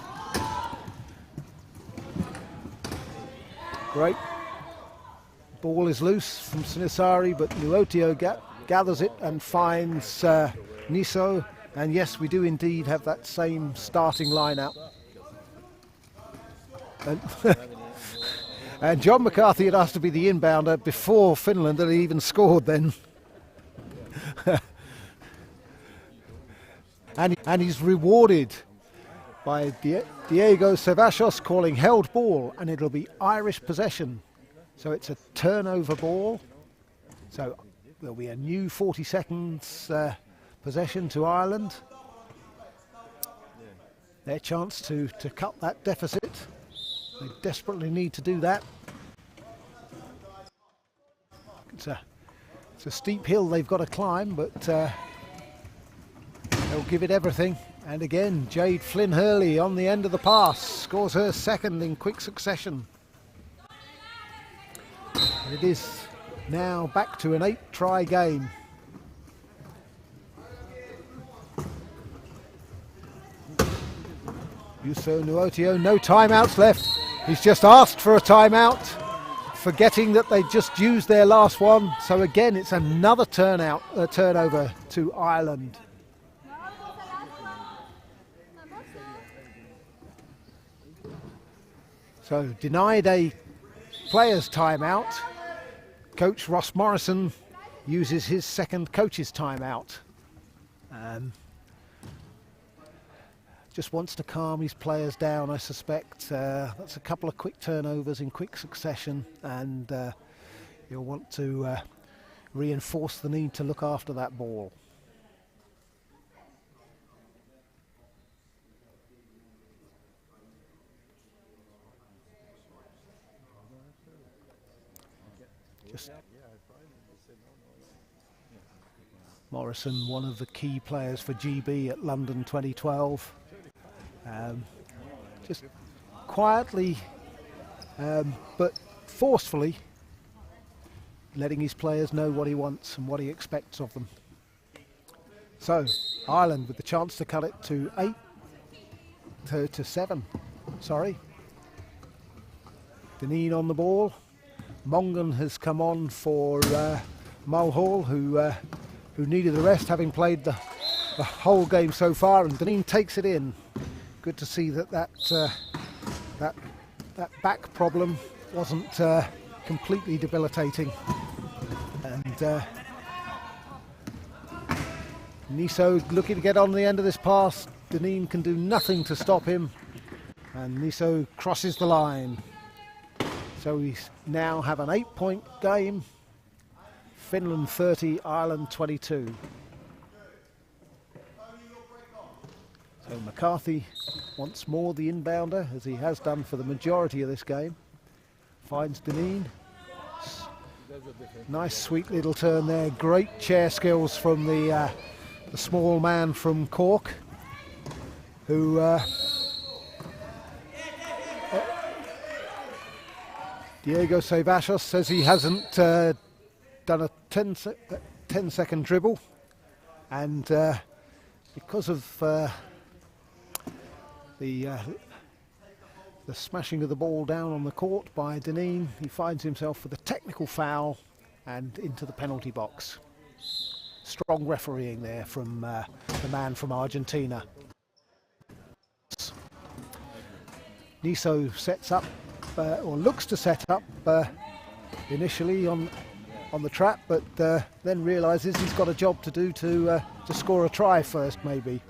Great. Ball is loose from Sinisari, but Nuotio gathers it and finds Niso. And yes, we do indeed have that same starting lineup. And John McCarthy had asked to be the inbounder before Finland had even scored then. and he's rewarded by Diego Sevashos calling held ball, and it'll be Irish possession. So it's a turnover ball. So there'll be a new 40 seconds possession to Ireland. Their chance to cut that deficit. They desperately need to do that. It's a steep hill they've got to climb, but they'll give it everything. And again, Jade Flynn Hurley on the end of the pass scores her second in quick succession. And it is now back to an 8-try game. Yuso Nuotio, no timeouts left. He's just asked for a timeout, forgetting that they just used their last one. So again, it's another turnover to Ireland. So denied a player's timeout. Coach Ross Morrison uses his second coach's timeout. Just wants to calm his players down, I suspect. That's a couple of quick turnovers in quick succession, and you'll want to reinforce the need to look after that ball. Morrison, one of the key players for GB at London 2012. Just quietly but forcefully letting his players know what he wants and what he expects of them. So Ireland with the chance to cut it to 7. Sorry. Dineen on the ball. Mongan has come on for Mulhall, who needed the rest, having played the whole game so far, and Dineen takes it in. Good to see that back problem wasn't completely debilitating. And Niso looking to get on the end of this pass. Dineen can do nothing to stop him, and Niso crosses the line. So we now have an 8-point game. Finland 30, Ireland 22. So McCarthy once more the inbounder, as he has done for the majority of this game. Finds Dineen. Nice sweet little turn there. Great chair skills from the small man from Cork, who Diego Sevachos says he hasn't done a 10-second dribble, and because of the smashing of the ball down on the court by Dineen, he finds himself with a technical foul and into the penalty box. Strong refereeing there from the man from Argentina. Niso sets up, or looks to set up initially on the trap, but then realises he's got a job to do to score a try first, maybe.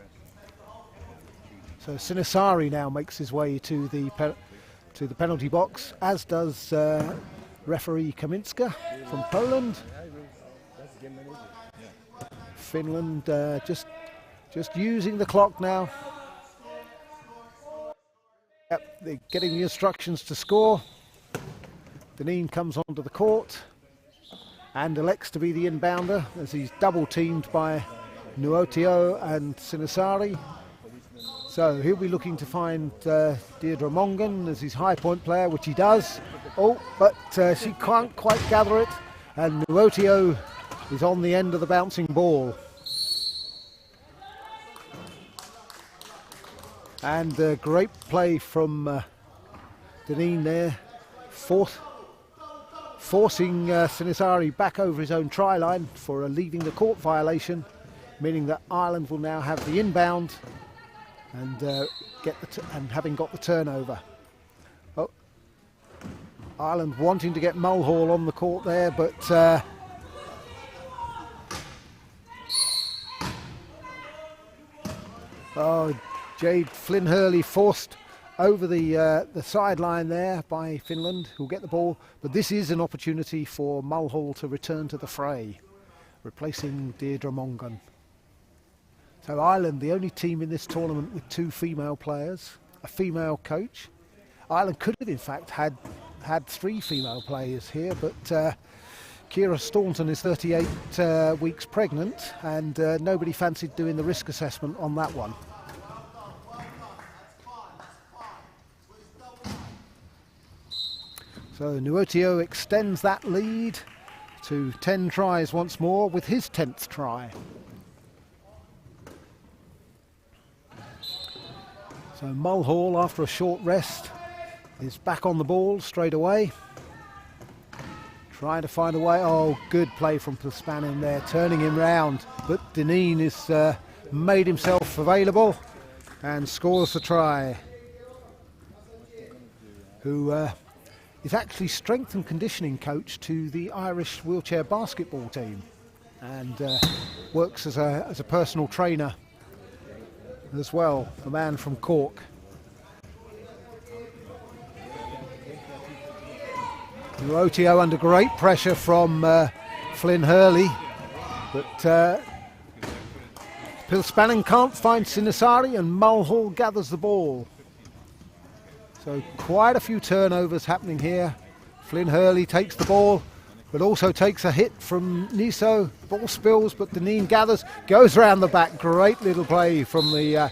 So Sinisari now makes his way to the penalty box, as does referee Kaminska from Poland. Finland just using the clock now. Yep, they're getting the instructions to score. Dineen comes onto the court and elects to be the inbounder, as he's double teamed by Nuotio and Sinisari. So he'll be looking to find Deirdre Mongan as his high point player, which he does. Oh, but she can't quite gather it, and Nuotio is on the end of the bouncing ball. And great play from Dineen there, forcing Sinisari back over his own try line for a leaving the court violation, meaning that Ireland will now have the inbound and and having got the turnover. Oh, Ireland wanting to get Mulhall on the court there, but Jade Flynn Hurley forced over the sideline there by Finland, who'll get the ball, but this is an opportunity for Mulhall to return to the fray, replacing Deirdre Mongan. So Ireland, the only team in this tournament with 2 female players, a female coach. Ireland could have in fact had 3 female players here, but Ciara Staunton is 38 weeks pregnant, and nobody fancied doing the risk assessment on that one. So Nuotio extends that lead to 10 tries once more with his 10th try. So Mulhall, after a short rest, is back on the ball straight away. Trying to find a way. Oh, good play from Plispanin there, turning him round. But Dineen is made himself available and scores the try. Who is actually strength and conditioning coach to the Irish wheelchair basketball team, and works as a personal trainer as well, the man from Cork. Nuotio under great pressure from Flynn Hurley, but Plispanin can't find Sinisari, and Mulhall gathers the ball. So quite a few turnovers happening here. Flynn Hurley takes the ball, but also takes a hit from Niso. Ball spills, but Dineen gathers, goes around the back. Great little play from the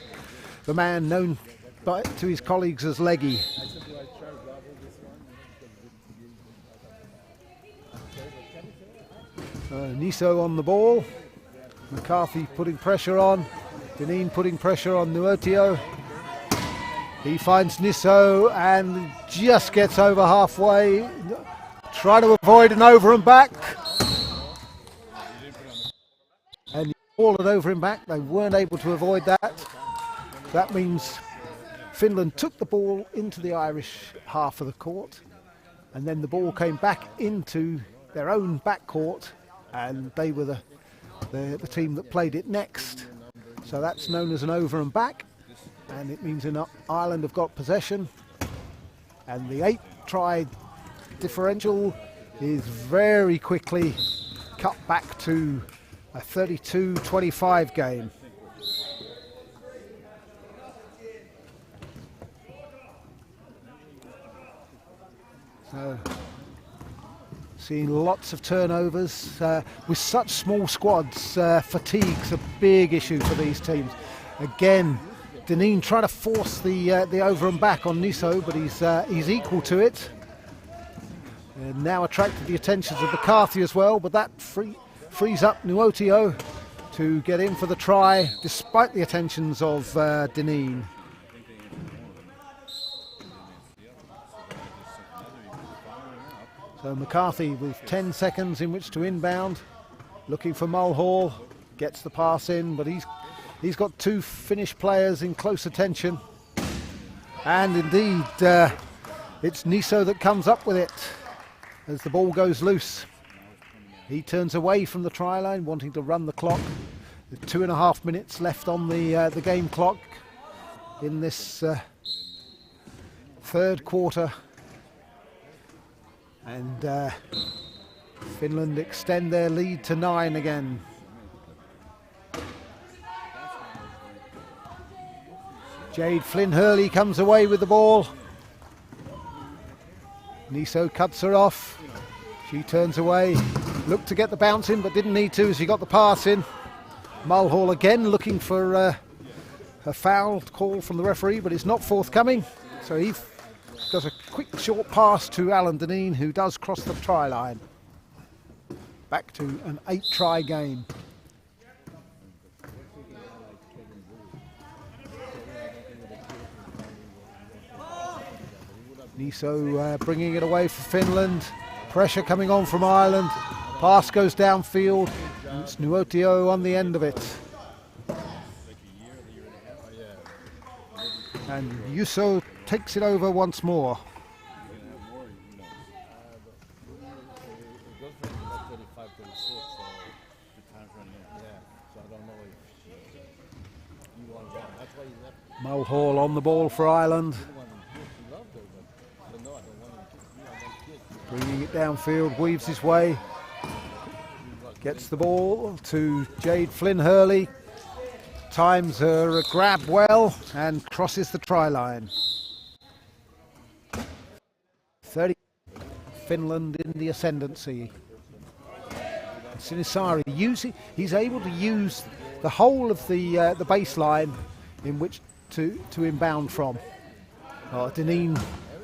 man known to his colleagues as Leggy. Niso on the ball. McCarthy putting pressure on. Dineen putting pressure on Nuotio. He finds Niso and just gets over halfway. Try to avoid an over and back. And all it over and back. They weren't able to avoid that. That means Finland took the ball into the Irish half of the court. And then the ball came back into their own backcourt. And they were the team that played it next. So that's known as an over and back. And it means Ireland have got possession. And the 8-try differential is very quickly cut back to a 32-25 game. So, seeing lots of turnovers. With such small squads, fatigue's a big issue for these teams. Again, Dineen trying to force the over and back on Niso, but he's equal to it. And now attracted the attentions of McCarthy as well, but that frees up Nuotio to get in for the try, despite the attentions of Dineen. So McCarthy with 10 seconds in which to inbound, looking for Mulhall, gets the pass in, but he's got two Finnish players in close attention. And indeed, it's Niso that comes up with it as the ball goes loose. He turns away from the try line, wanting to run the clock. With 2.5 minutes left on the game clock in this third quarter. And Finland extend their lead to 9 again. Jade Flynn Hurley comes away with the ball. Niso cuts her off. She turns away. Looked to get the bounce in, but didn't need to as she got the pass in. Mulhall again looking for a foul call from the referee, but it's not forthcoming. So he does a quick short pass to Alan Dineen, who does cross the try line. Back to an 8-try game. Niso bringing it away for Finland. Pressure coming on from Ireland. Pass goes downfield. And it's Nuotio on the end of it. And Juuso takes it over once more. Mulhall on the ball for Ireland. Bringing it downfield, weaves his way. Gets the ball to Jade Flynn Hurley. Times her grab well and crosses the try line. 30 Finland in the ascendancy. Sinisari he's able to use the whole of the baseline in which to inbound from. Dineen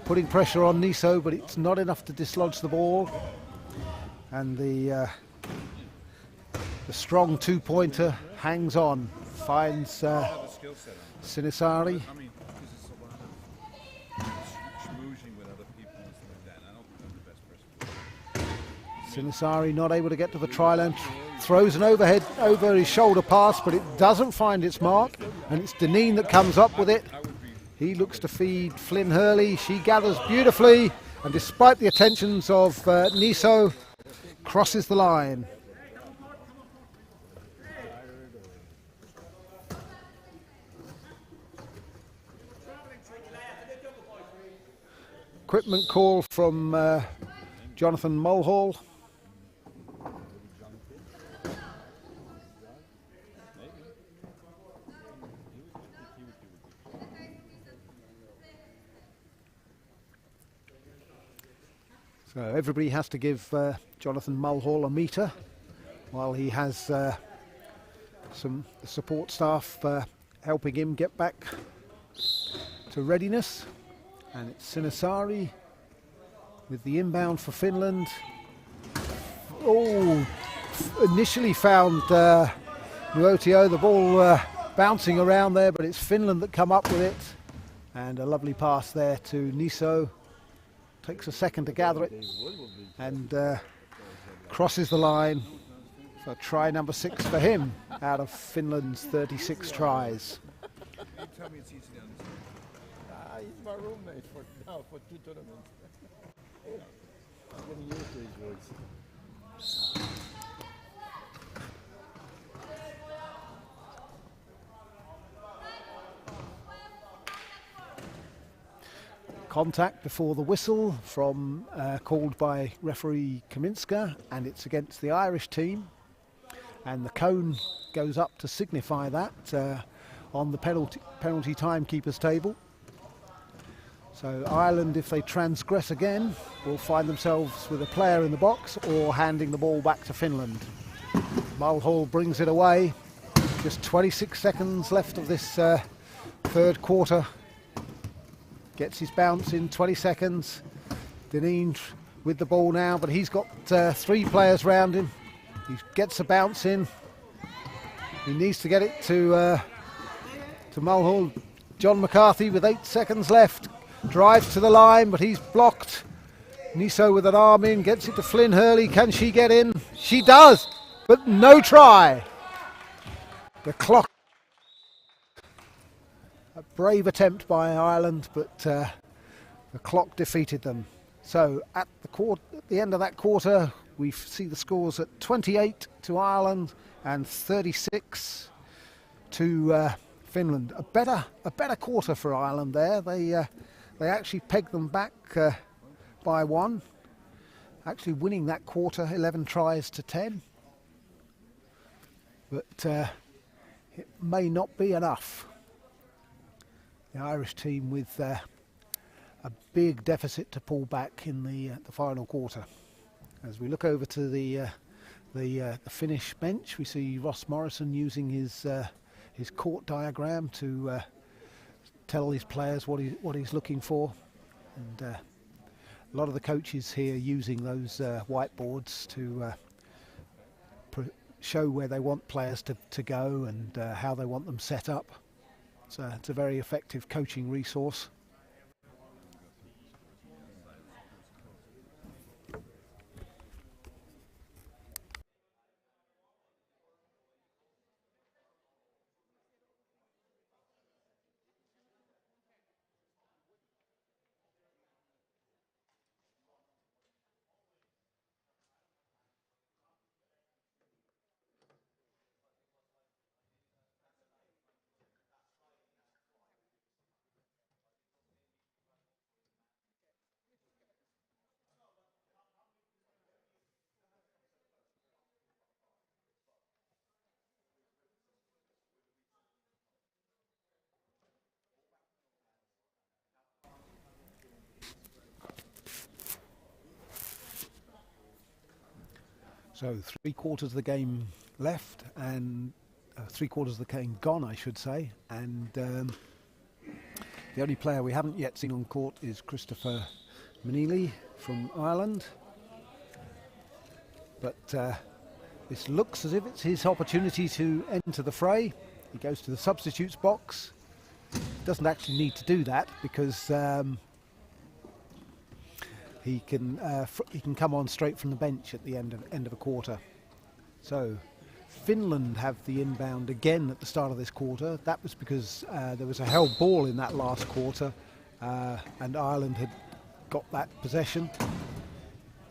putting pressure on Niso, but it's not enough to dislodge the ball. And the strong two-pointer hangs on, finds Sinisari. Sinisari not able to get to the try line, throws an overhead over his shoulder pass, but it doesn't find its mark, and it's Dineen that comes up with it. He looks to feed Flynn Hurley. She gathers beautifully, and despite the attentions of Niso, crosses the line. Equipment call from Jonathan Mulhall. So everybody has to give Jonathan Mulhall a meter while he has some support staff helping him get back to readiness. And it's Sinisari with the inbound for Finland. Oh, initially found Nuotio, the ball bouncing around there, but it's Finland that come up with it. And a lovely pass there to Niso. Takes a second to gather it and crosses the line for try number 6 for him out of Finland's 36 tries. He's my roommate for 2 tournaments. I'm getting used to his voice. Contact before the whistle from called by referee Kaminska, and it's against the Irish team, and the cone goes up to signify that on the penalty timekeepers table. So Ireland, if they transgress again, will find themselves with a player in the box or handing the ball back to Finland. Mulhall brings it away. Just 26 seconds left of this third quarter. Gets his bounce in 20 seconds. Dineen with the ball now, but he's got 3 players round him. He gets a bounce in. He needs to get it to Mulhall. John McCarthy with 8 seconds left. Drives to the line, but he's blocked. Niso with an arm in, gets it to Flynn Hurley. Can she get in? She does, but no try. The clock. A brave attempt by Ireland, but the clock defeated them. So at the end of that quarter, we see the scores at 28 to Ireland and 36 to Finland. A better quarter for Ireland there. They actually pegged them back by 1, actually winning that quarter 11 tries to 10. But it may not be enough. The Irish team with a big deficit to pull back in the final quarter. As we look over to the Finnish bench, we see Ross Morrison using his court diagram to tell his players what he's looking for, and a lot of the coaches here using those whiteboards to show where they want players to go and how they want them set up. So it's a very effective coaching resource. So 3/4 of the game left, and 3/4 of the game gone, I should say. And the only player we haven't yet seen on court is Christopher Manili from Ireland. But this looks as if it's his opportunity to enter the fray. He goes to the substitutes box. Doesn't actually need to do that because he can come on straight from the bench at the end of a quarter. So Finland have the inbound again at the start of this quarter. That was because there was a held ball in that last quarter, and Ireland had got that possession.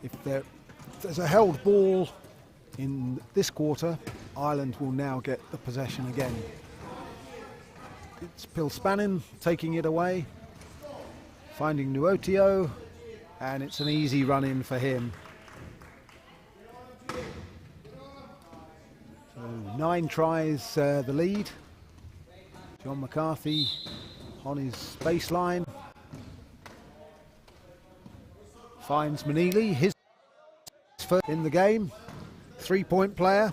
If there's a held ball in this quarter, Ireland will now get the possession again. It's Pilspanin taking it away, finding Nuotio, and it's an easy run in for him. So 9 tries the lead. John McCarthy on his baseline. Finds Manili, his first in the game. 3-point player.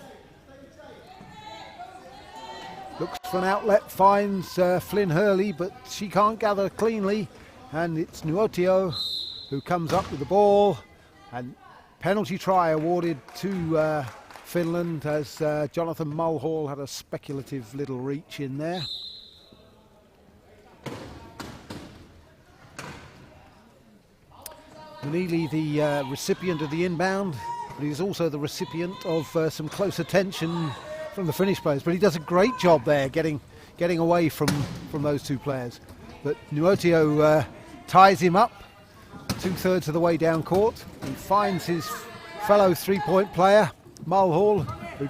Looks for an outlet, finds Flynn Hurley, but she can't gather cleanly. And it's Nuotio who comes up with the ball, and penalty try awarded to Finland, as Jonathan Mulhall had a speculative little reach in there. Neely, the recipient of the inbound, but he's also the recipient of some close attention from the Finnish players. But he does a great job there getting away from those two players. But Nuotio ties him up 2/3 of the way down court. He finds his fellow three-point player, Mulhall, who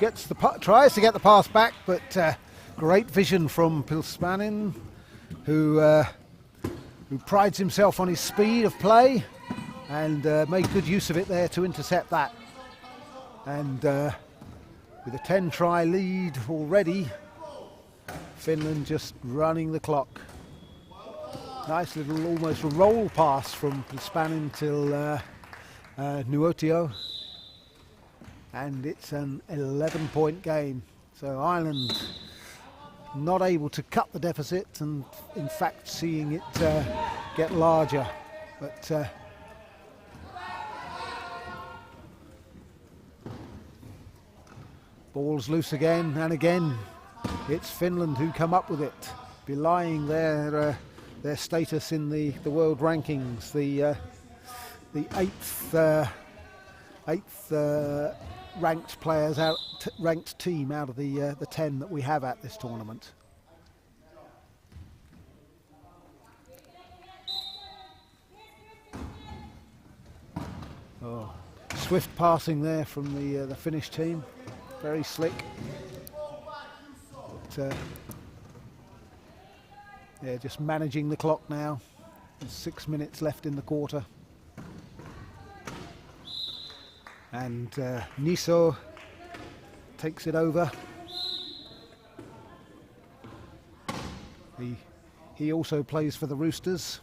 tries to get the pass back, but great vision from Pilspanin, who prides himself on his speed of play, and made good use of it there to intercept that. And with a 10-try lead already, Finland just running the clock. Nice little almost roll pass from Pilspanin till Nuotio. And it's an 11-point game. So Ireland not able to cut the deficit, and in fact seeing it get larger. But ball's loose again, and again it's Finland who come up with it, belying their status in the world rankings. The eighth ranked players ranked team out of the 10 that we have at this tournament. Oh, swift passing there from the Finnish team, very slick. But, yeah, just managing the clock now. There's 6 minutes left in the quarter. And Niso takes it over. He also plays for the Roosters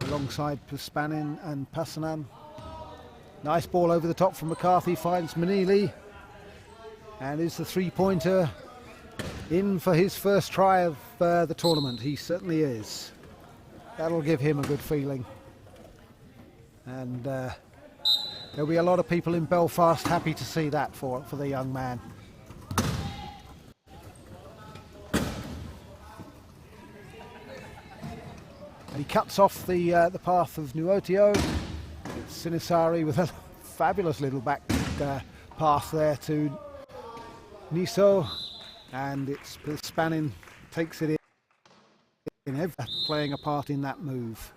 alongside Pilspanin and Passanen. Nice ball over the top from McCarthy, finds Manili, and is the three-pointer in for his first try of the tournament. He certainly is. That'll give him a good feeling. And there'll be a lot of people in Belfast happy to see that for the young man. And he cuts off the path of Nuotio. It's Sinisari with a fabulous little back pass there to Niso, and it's Pilspanin takes it in, playing a part in that move.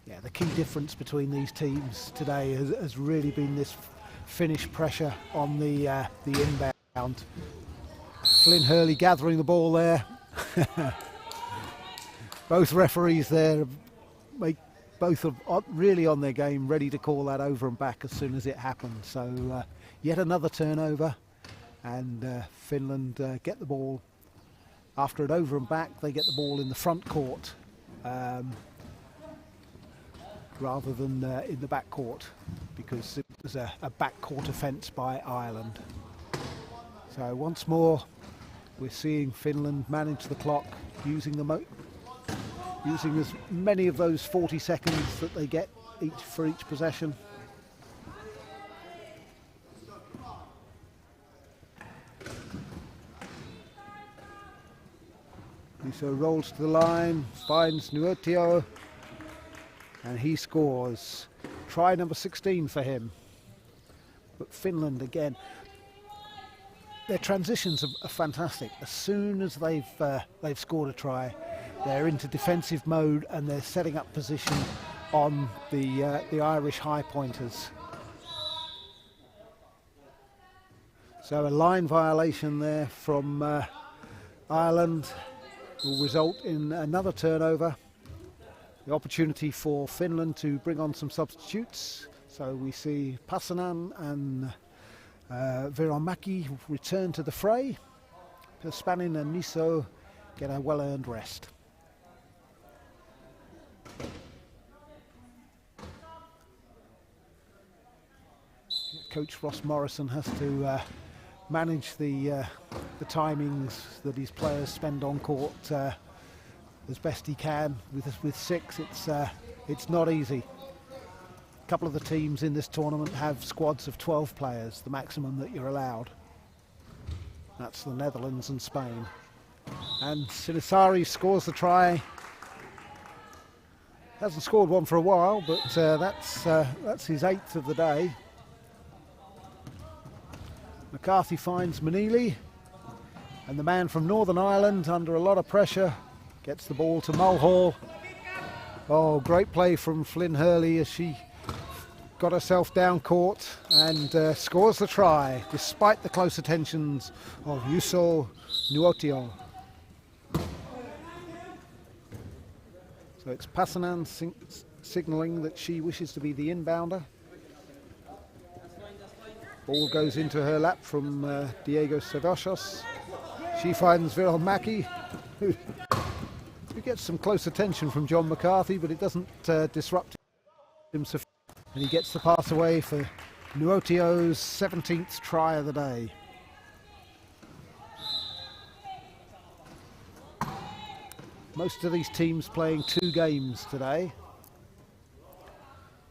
Yeah, the key difference between these teams today has really been this Finnish pressure on the inbound. Flynn Hurley gathering the ball there. Both referees there both are really on their game, ready to call that over and back as soon as it happens. So yet another turnover, and Finland get the ball. After an over and back, they get the ball in the front court rather than in the back court, because it was a back court offence by Ireland. So once more, we're seeing Finland manage the clock, using as many of those 40 seconds that they get for each possession. Niso rolls to the line, finds Nuotio, and he scores. Try number 16 for him. But Finland again, their transitions are fantastic. As soon as they've scored a try, they're into defensive mode and they're setting up position on the Irish high pointers. So a line violation there from Ireland will result in another turnover. The opportunity for Finland to bring on some substitutes. So we see Passanen and Vironmäki return to the fray. Pilspanin and Niso get a well-earned rest. Coach Ross Morrison has to manage the timings that his players spend on court as best he can. With 6, it's not easy. couple of the teams in this tournament have squads of 12 players, the maximum that you're allowed. That's the Netherlands and Spain. And Sinisari scores the try. Hasn't scored one for a while, but that's his 8th of the day. McCarthy finds Manili, and the man from Northern Ireland, under a lot of pressure, gets the ball to Mulhall. Oh, great play from Flynn Hurley as she got herself down court and scores the try, despite the close attentions of Yuso Nuotio. So it's Pasanen signalling that she wishes to be the inbounder. Ball goes into her lap from Diego Sevachos. She finds Viral Maki, who gets some close attention from John McCarthy, but it doesn't disrupt him sufficiently. And he gets the pass away for Nuotio's 17th try of the day. Most of these teams playing 2 games today.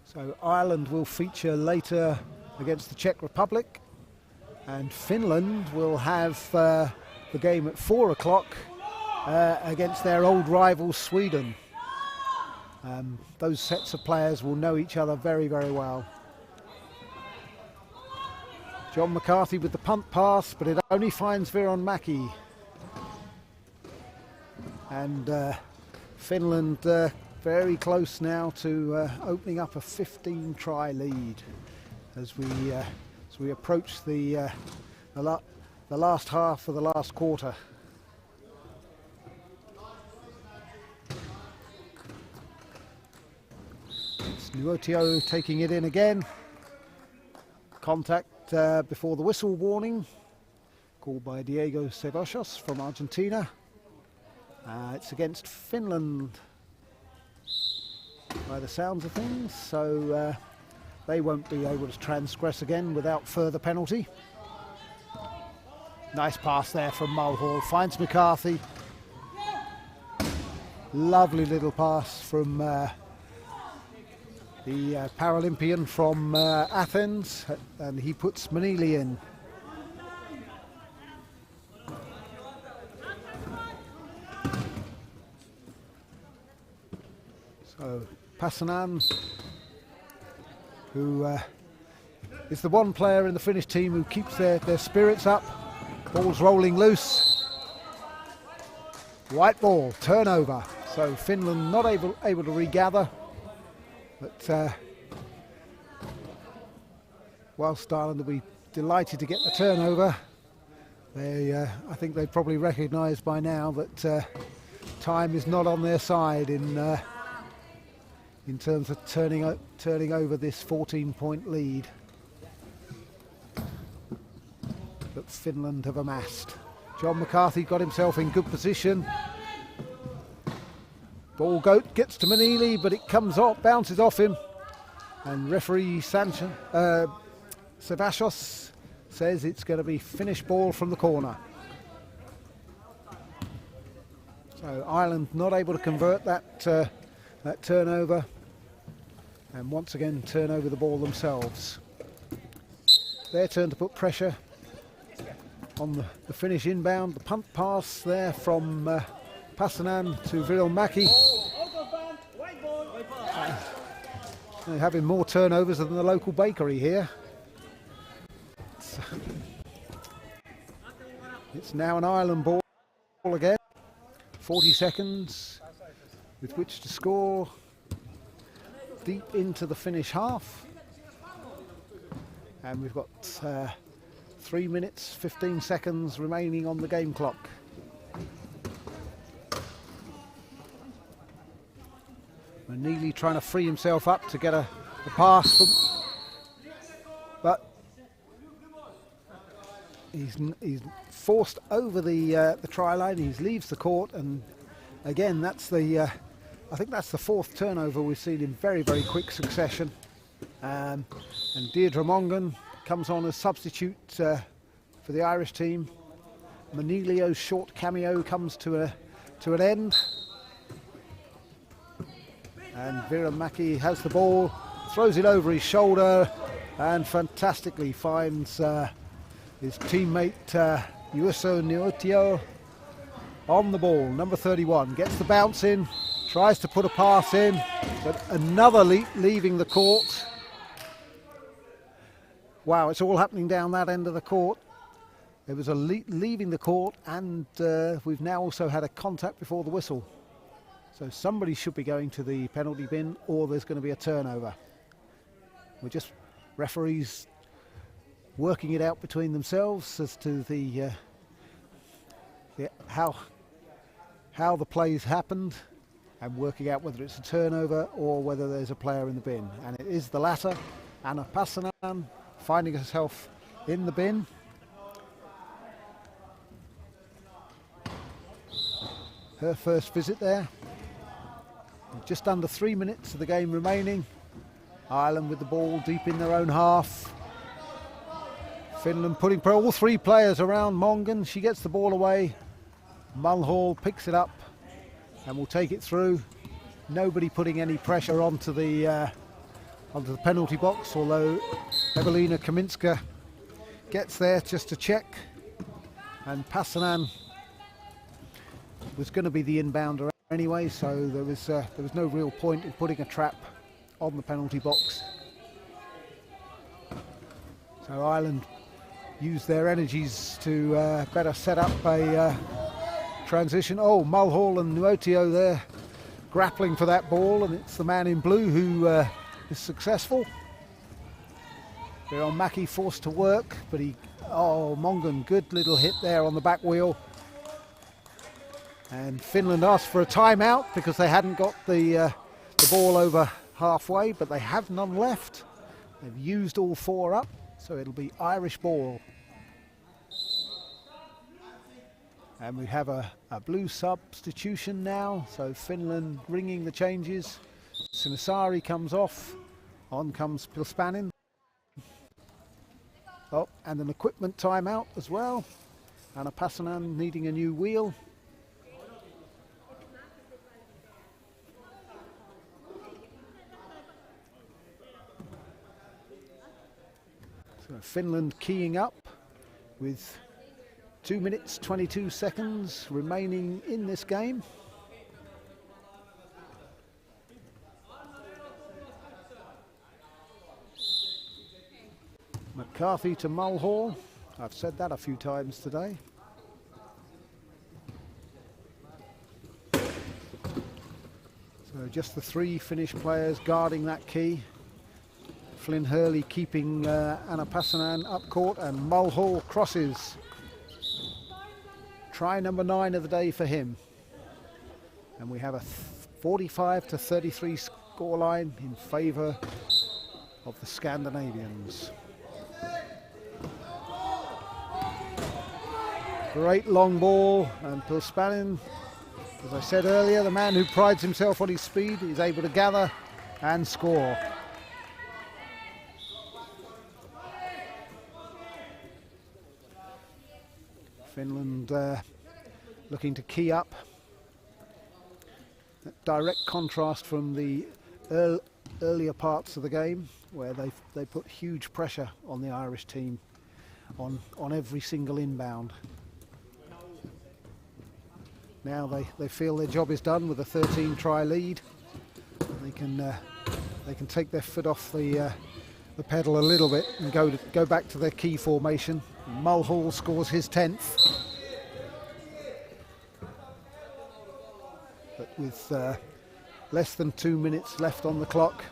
So Ireland will feature later against the Czech Republic, and Finland will have the game at 4 o'clock against their old rival Sweden. Those sets of players will know each other very, very well. John McCarthy with the punt pass, but it only finds Viron Maki. And Finland very close now to opening up a 15-try lead as we approach the last half of the last quarter. It's Nuotio taking it in again. Contact before the whistle warning, called by Diego Sevachos from Argentina. It's against Finland by the sounds of things, so they won't be able to transgress again without further penalty. Nice pass there from Mulhall, finds McCarthy. Lovely little pass from the Paralympian from Athens, and he puts Manili in. So Pasanen, who is the one player in the Finnish team who keeps their spirits up. Ball's rolling loose. White ball, turnover. So Finland not able to regather. But whilst Ireland will be delighted to get the turnover, I think they probably recognise by now that time is not on their side in terms of turning over this 14-point lead that Finland have amassed. John McCarthy got himself in good position. Ball gets to Manili, but it comes off, bounces off him, and referee Sevachos says it's going to be Finnish ball from the corner. So Ireland not able to convert that turnover, and once again turn over the ball themselves. Their turn to put pressure on the Finnish inbound. The punt pass there from Pasanen to Viral Maki. They're having more turnovers than the local bakery here. It's now an Ireland ball again. 40 seconds with which to score deep into the Finnish half. And we've got 3 minutes, 15 seconds remaining on the game clock. Manili trying to free himself up to get a pass from, but he's forced over the try line. He leaves the court, and again that's I think that's the 4th turnover we've seen in very, very quick succession. And Deirdre Mongan comes on as substitute for the Irish team. Manilio's short cameo comes to an end. And Viral Maki has the ball, throws it over his shoulder and fantastically finds his teammate Yuso Niotio on the ball. Number 31 gets the bounce in, tries to put a pass in, but another leaving the court. Wow, it's all happening down that end of the court. There was a leaving the court, and we've now also had a contact before the whistle. So somebody should be going to the penalty bin, or there's going to be a turnover. We're just referees working it out between themselves as to the how the plays happened, and working out whether it's a turnover or whether there's a player in the bin. And it is the latter. Anna Passanen finding herself in the bin. Her first visit there. Just under 3 minutes of the game remaining. Ireland with the ball deep in their own half. Finland putting all three players around Mongan. She gets the ball away. Mulhall picks it up and will take it through. Nobody putting any pressure onto the penalty box, although Evelina Kaminska gets there just to check. And Passanen was going to be the inbounder anyway, so there was no real point in putting a trap on the penalty box. So Ireland used their energies to better set up a transition. Oh, Mulhall and Nuotio there grappling for that ball, and it's the man in blue who is successful. Viron Maki forced to work, but Mongan, good little hit there on the back wheel. And Finland asked for a timeout because they hadn't got the ball over halfway, but they have none left. They've used all four up, so it'll be Irish ball. And we have a blue substitution now, so Finland ringing the changes. Sinisari comes off, on comes Pilspanin. Oh, and an equipment timeout as well. Anna Passanen needing a new wheel. So Finland keying up with 2 minutes 22 seconds remaining in this game. McCarthy to Mulhall. I've said that a few times today. So just the three Finnish players guarding that key. Flynn Hurley keeping Anna Passanen up court, and Mulhall crosses. Try number 9 of the day for him. And we have a 45-33 scoreline in favour of the Scandinavians. Great long ball, and Pilspanin, as I said earlier, the man who prides himself on his speed, is able to gather and score. Finland looking to key up. That direct contrast from the earlier parts of the game, where they put huge pressure on the Irish team on every single inbound. Now they feel their job is done with a 13-try lead. They can take their foot off the pedal a little bit and go back to their key formation. Mulhall scores his 10th. But with less than 2 minutes left on the clock,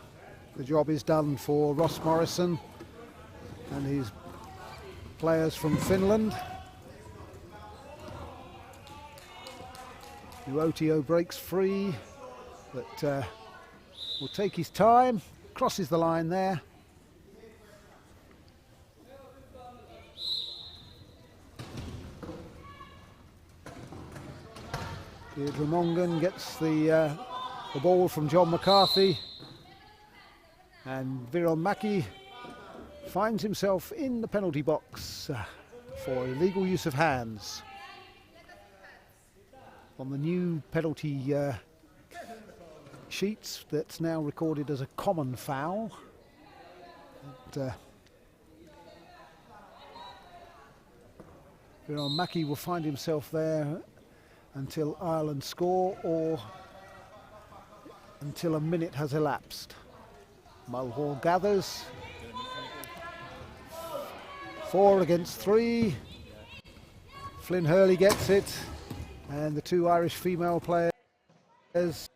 the job is done for Ross Morrison and his players from Finland. Nuotio breaks free, but will take his time, crosses the line there. Deirdre Mongan gets the ball from John McCarthy, and Viron Maki finds himself in the penalty box for illegal use of hands. On the new penalty sheets, that's now recorded as a common foul. Viron Mackey will find himself there until Ireland score or until a minute has elapsed. Mulhall gathers. 4 against 3. Flynn Hurley gets it, and the 2 Irish female players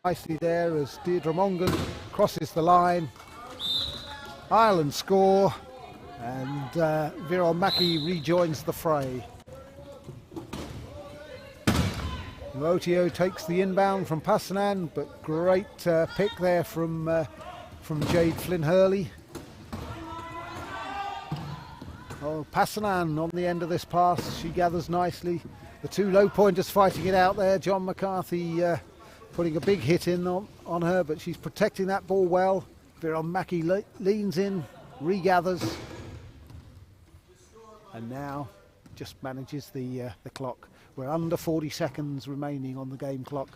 nicely there as Deirdre Mongan crosses the line. Ireland score, and Viron Mackey rejoins the fray. Rotio takes the inbound from Passanan, but great pick there from Jade Flynn Hurley. Oh, Passanan on the end of this pass, she gathers nicely. The 2 low pointers fighting it out there. John McCarthy putting a big hit in on her, but she's protecting that ball well. Viron Mackey leans in, regathers, and now just manages the clock. We're under 40 seconds remaining on the game clock.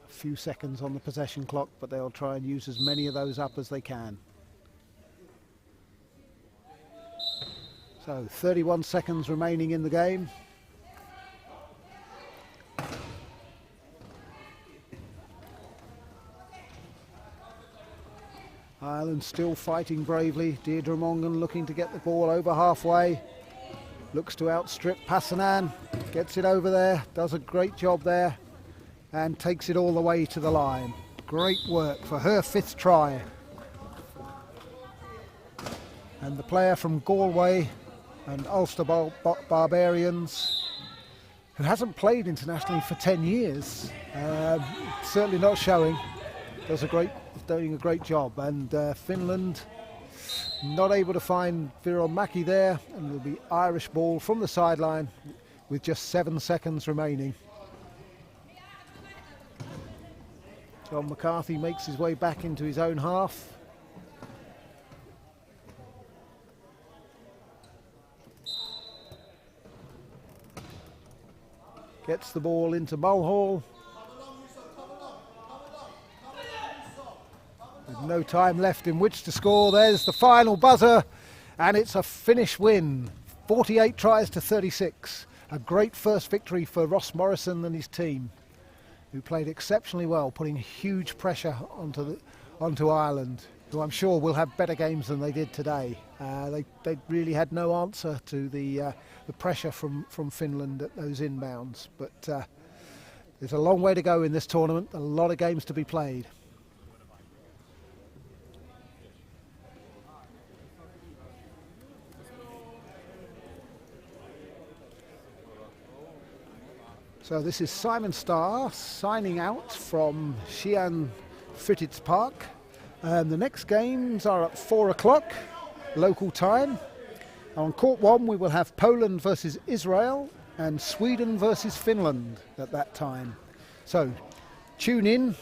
A few seconds on the possession clock, but they'll try and use as many of those up as they can. So 31 seconds remaining in the game. Ireland still fighting bravely. Deirdre Mongan looking to get the ball over halfway. Looks to outstrip Passanan. Gets it over there. Does a great job there. And takes it all the way to the line. Great work for her 5th try. And the player from Galway and Ulster Barbarians, who hasn't played internationally for 10 years, certainly not showing, doing a great job. And Finland not able to find Viron Mackey there, and it'll be Irish ball from the sideline with just 7 seconds remaining. John McCarthy makes his way back into his own half. Gets the ball into Mulhall. With no time left in which to score, there's the final buzzer, and it's a Finnish win. 48 tries to 36. A great first victory for Ross Morrison and his team, who played exceptionally well, putting huge pressure onto Ireland, who I'm sure will have better games than they did today. They really had no answer to the pressure from Finland at those inbounds. But there's a long way to go in this tournament, a lot of games to be played. So this is Simon Starr signing out from Sheehan Frittits Park. The next games are at 4 o'clock local time. On court 1 we will have Poland versus Israel and Sweden versus Finland at that time. So tune in